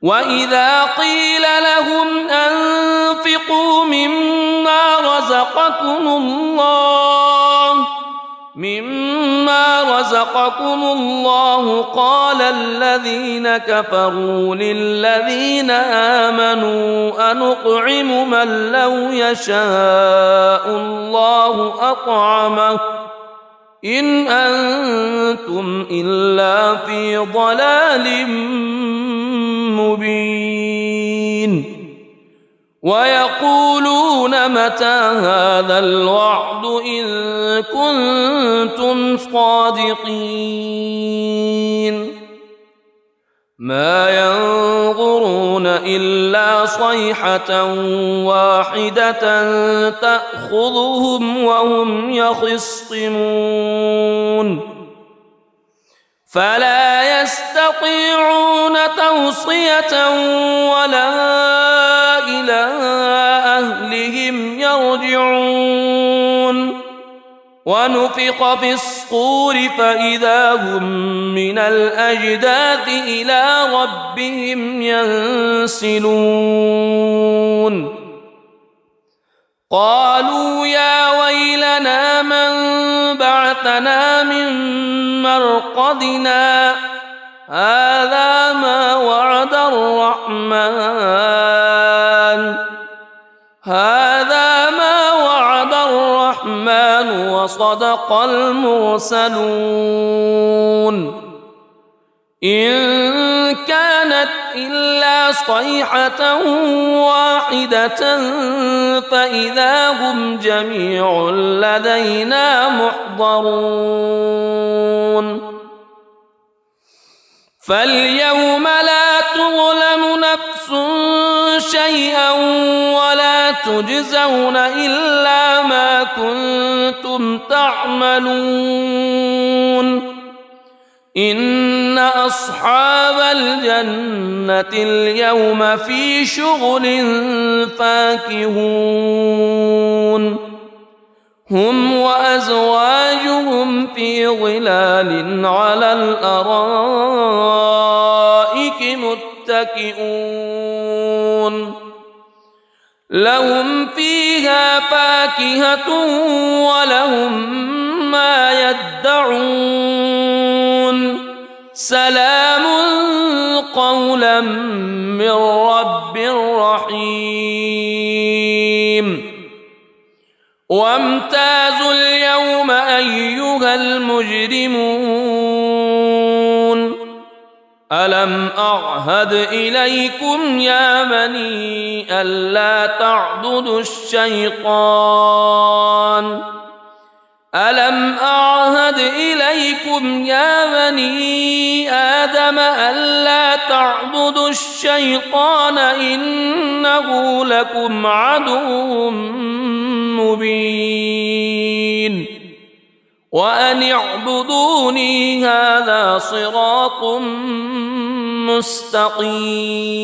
وإذا قيل لهم أنفقوا مما رزقكم الله قال الذين كفروا للذين آمنوا أنطعم من لو يشاء الله أطعمه إن أنتم إلا في ضلال مبين ويقولون متى هذا الوعد إن كنتم صادقين ما ينظرون إلا صيحة واحدة تأخذهم وهم يخصمون فلا يستطيعون توصية ولا إلى أهلهم يرجعون ونفخ في الصور فإذا هم من الأجداث إلى ربهم ينسلون قالوا يا ويلنا من بعثنا من مرقدنا هذا ما وعد الرحمن وصدق المرسلون إن كانت إلا صيحة واحدة فإذا هم جميع لدينا محضرون فاليوم لا تظلم نفس شيئا ولا تجزون إلا ما كنتم تعملون إن أصحاب الجنة اليوم في شغل فاكهون هم وأزواجهم في ظلال على الأرائك متكئون لهم فيها فاكهة ولهم ما يدعون سلام قولا من رب رحيم وامتازوا اليوم أيها المجرمون ألم أعهد إليكم يا بني ألا تعبدوا الشيطان ألم أعهد إليكم يا بني آدم ألا تعبدوا الشيطان إنه لكم عدو مبين وأن اعبدوني هذا صراط مستقيم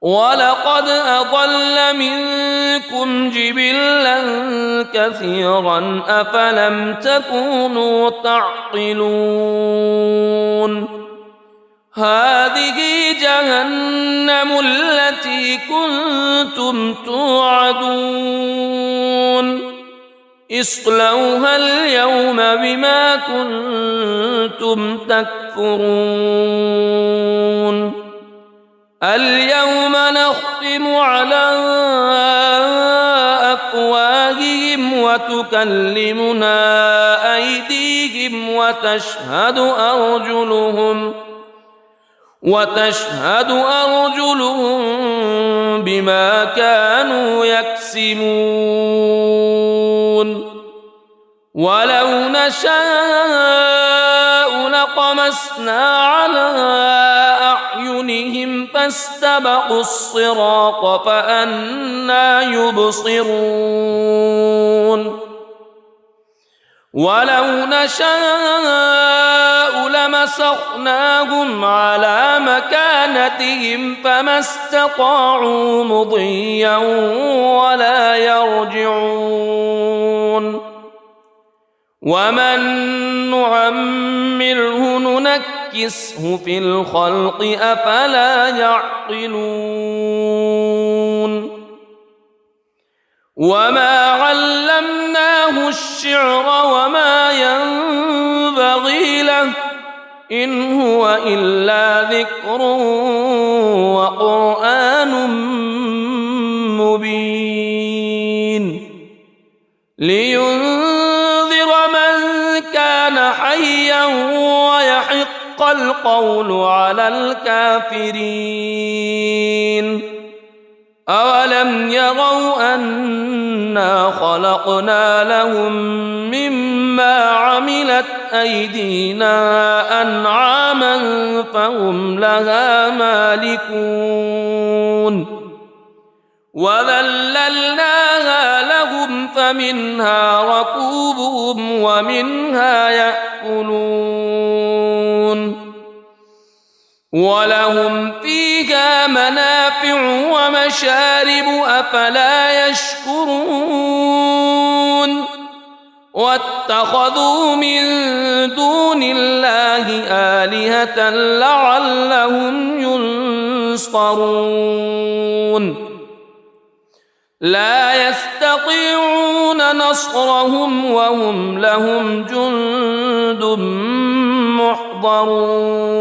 ولقد أضل منكم جبلا كثيرا أفلم تكونوا تعقلون هذه جهنم التي كنتم توعدون اصلوها اليوم بما كنتم تكفرون اليوم نختم على أفواههم وتكلمنا أيديهم وتشهد أرجلهم بما كانوا يكسبون ولو نشاء لطمسنا على أعينهم فاستبقوا الصراط فأنى يبصرون ولو نشاء لمسخناهم على مكانتهم فما استطاعوا مضيا ولا يرجعون ومن نعمره ننكسه في الخلق أفلا يعقلون وما علمناه الشعر وما ينبغي له إن هو إلا ذكر وقرآن مبين لينذر من كان حيا ويحق القول على الكافرين أولم يروا أنا خلقنا لهم مما عملت أيدينا أنعاما فهم لها مالكون وذللناها لهم فمنها ركوبهم ومنها يأكلون ولهم فيها منافع ومشارب أفلا يشكرون واتخذوا من دون الله آلهة لعلهم ينصرون لا يستطيعون نصرهم وهم لهم جند محضرون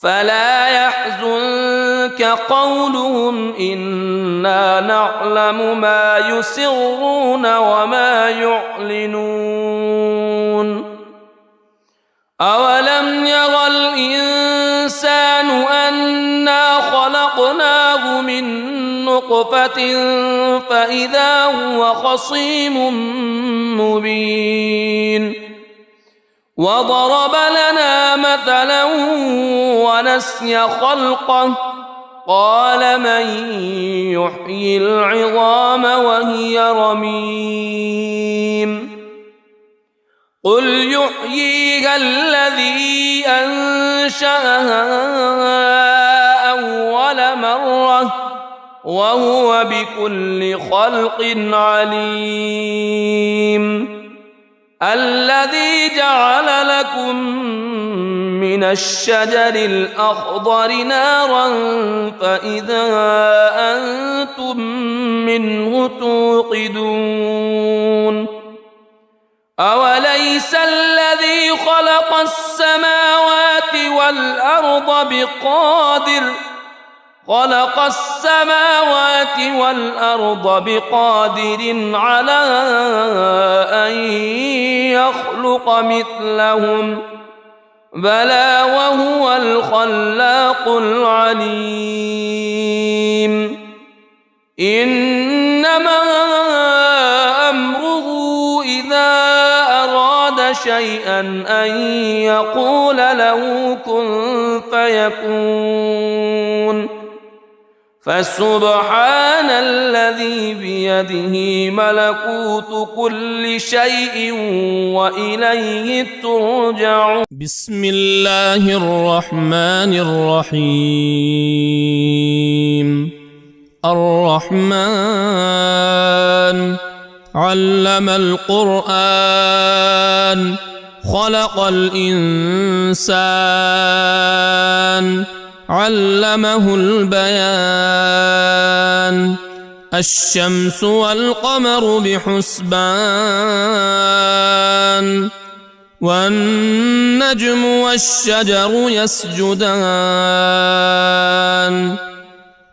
فلا يحزنك قولهم إنا نعلم ما يسرون وما يعلنون أولم ير الإنسان أنا خلقناه من نطفة فإذا هو خصيم مبين وضرب لنا مثلا ونسي خلقه قال من يحيي العظام وهي رميم قل يحييها الذي أنشأها أول مرة وهو بكل خلق عليم الذي جعل لكم من الشجر الأخضر نارا فإذا أنتم منه توقدون أوليس الذي خلق السماوات والأرض خلق السماوات والأرض بقادر على أن يخلق مثلهم بلى وهو الخلاق العليم إنما أمره إذا أراد شيئا أن يقول له كن فيكون فسبحان الذي بيده ملكوت كل شيء وإليه ترجعون. بسم الله الرحمن الرحيم. الرحمن علم القرآن خلق الإنسان علمه البيان الشمس والقمر بحسبان والنجم والشجر يسجدان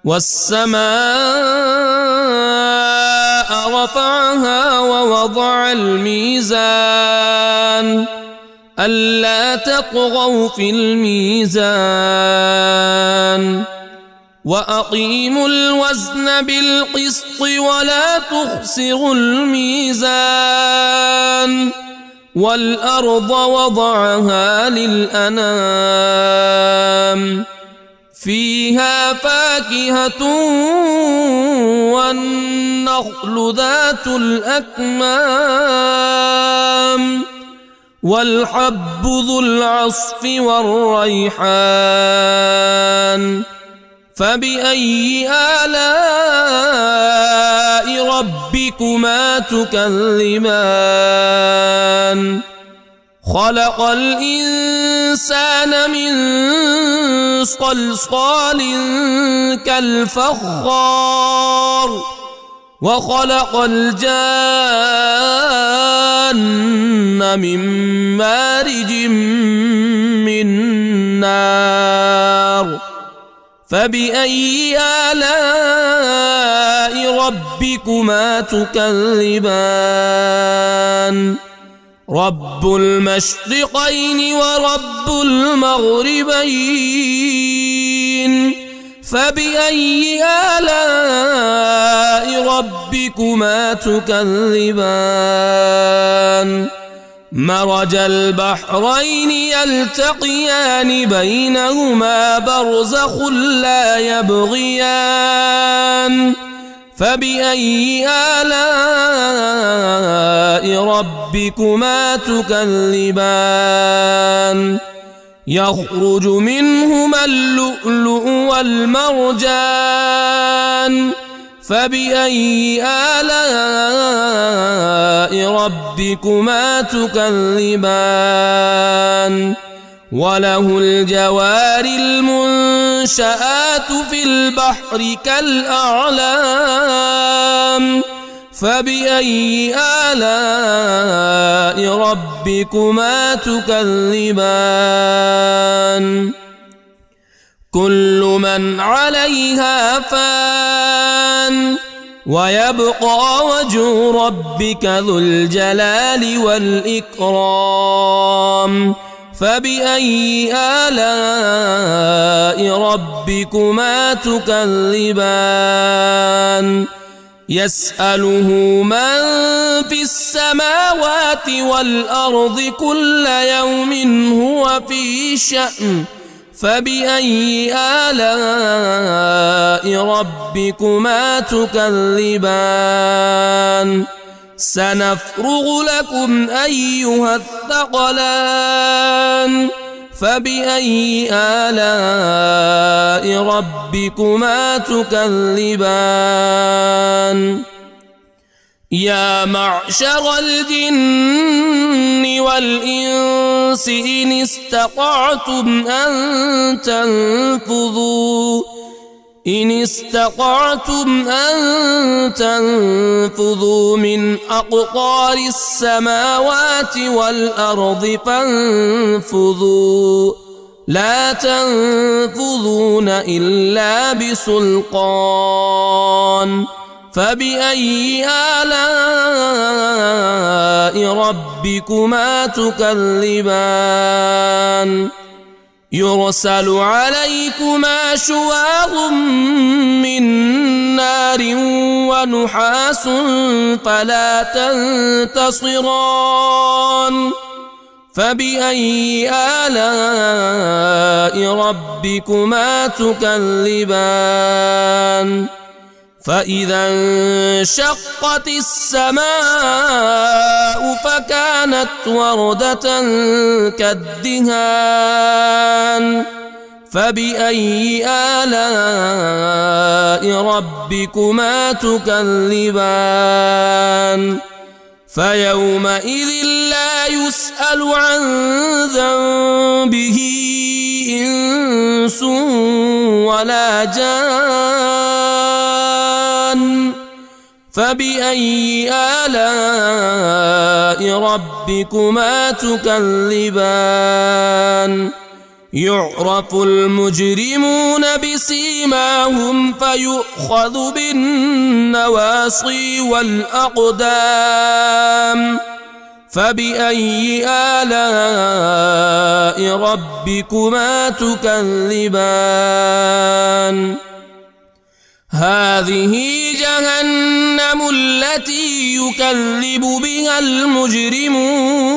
والسماء رفعها ووضع الميزان ألا تطغوا في الميزان وأقيموا الوزن بالقسط ولا تخسروا الميزان والأرض وضعها للأنام فيها فاكهة والنخل ذات الأكمام والحب ذو العصف والريحان فبأي آلاء ربكما تكذبان خلق الإنسان من صلصال كالفخار وخلق الجان من مارج من نار فبأي آلاء ربكما تكذبان رب المشرقين ورب المغربين فبأي آلاء ربكما تكذبان مرج البحرين يلتقيان بينهما برزخ لا يبغيان فبأي آلاء ربكما تكذبان يخرج منهما اللؤلؤ والمرجان فبأي آلاء ربكما تكذبان وله الجوار المنشآت في البحر كالأعلام فبأي آلاء ربكما تكذبان كل من عليها فان ويبقى وجه ربك ذو الجلال والإكرام فبأي آلاء ربكما تكذبان يسأله من في السماوات والأرض كل يوم هو في شأن فبأي آلاء ربكما تكذبان سنفرغ لكم أيها الثقلان فبأي آلاء ربكما تكذبان يا معشر الجن والإنس إن استطعتم أن تنفذوا من أقطار السماوات والأرض فانفذوا لا تنفذون إلا بسلطان فبأي آلاء ربكما تكذبان يرسل عليكما شواظ من نار ونحاس فلا تنتصران فبأي آلاء ربكما تكذبان فإذا انشقت السماء فكانت وردة كالدهان فبأي آلاء ربكما تكذبان فيومئذ لا يسأل عن ذنبه إنس ولا جان فبأي آلاء ربكما تكذبان يعرف المجرمون بسيماهم فيؤخذ بالنواصي والأقدام فبأي آلاء ربكما تكذبان هذه جهنم التي يكذب بها المجرمون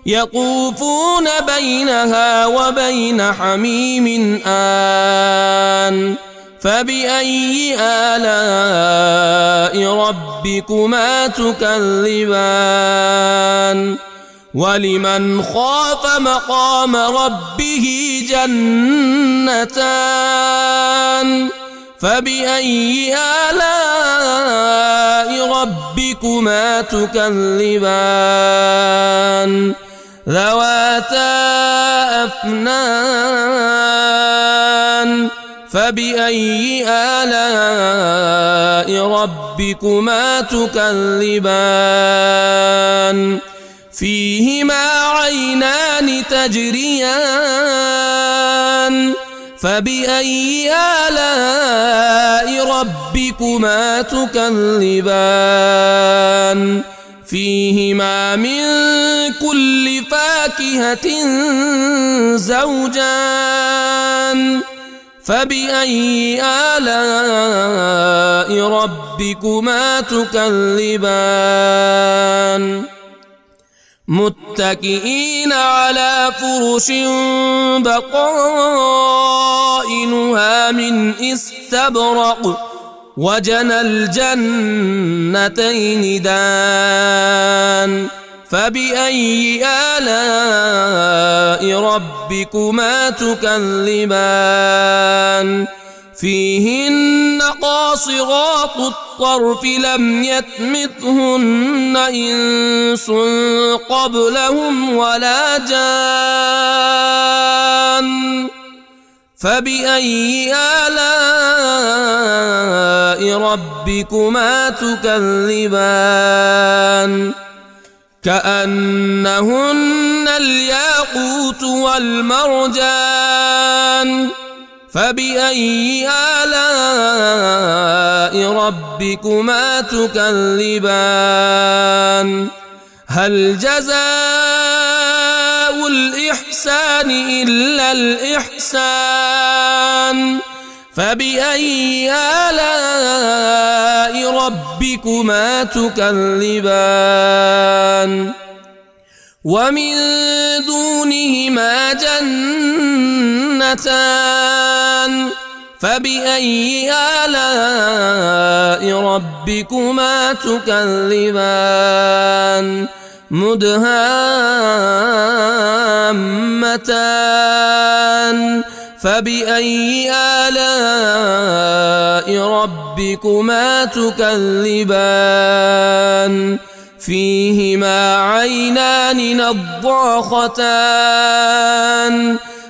يطوفون بينها وبين حميم آن فبأي آلاء ربكما تكذبان ولمن خاف مقام ربه جنتان فبأي آلاء ربكما تكذبان ذواتا أفنان فبأي آلاء ربكما تكذبان فيهما عينان تجريان فبأي آلاء ربكما تكذبان فيهما من كل فاكهة زوجان فبأي آلاء ربكما تكذبان متكئين على فرش بطائنها من استبرق وجنى الجنتين دان فبأي آلاء ربكما تكذبان فيهن قاصرات الطرف لم يطمثهن إنس قبلهم ولا جان فبأي آلاء ربكما تكذبان كأنهن الياقوت والمرجان فبأي آلاء ربكما تكذبان هل جزاء الإحسان إلا الإحسان فبأي آلاء ربكما تكذبان ومن دونهما جنتان فبأي آلاء ربكما تكذبان مدهامتان فبأي آلاء ربكما تكذبان فيهما عينان نضاختان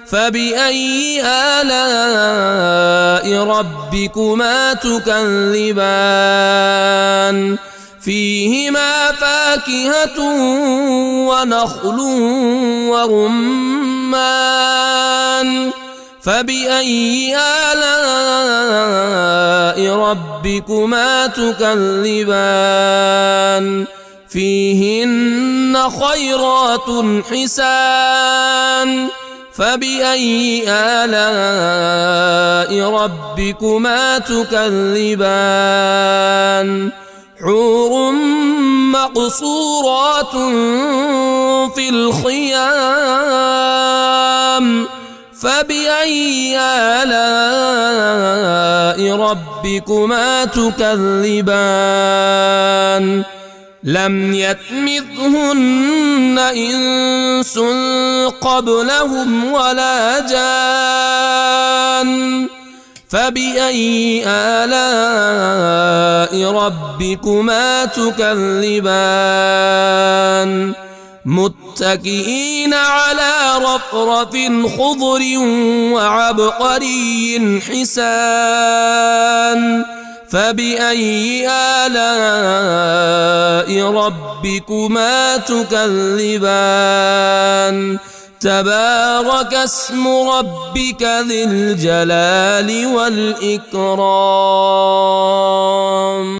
فبأي آلاء ربكما تكذبان فيهما فاكهة ونخل ورمان رمان فبأي آلاء ربكما تكذبان فيهن خيرات حسان فبأي آلاء ربكما تكذبان حور مقصورات في الخيام فبأي آلاء ربكما تكذبان لم يطمثهن إنس قبلهم ولا جان فبأي آلاء ربكما تكذبان متكئين على رفرف خضر وعبقري حسان فبأي آلاء ربكما تكذبان تبارك اسم ربك ذي الجلال والإكرام.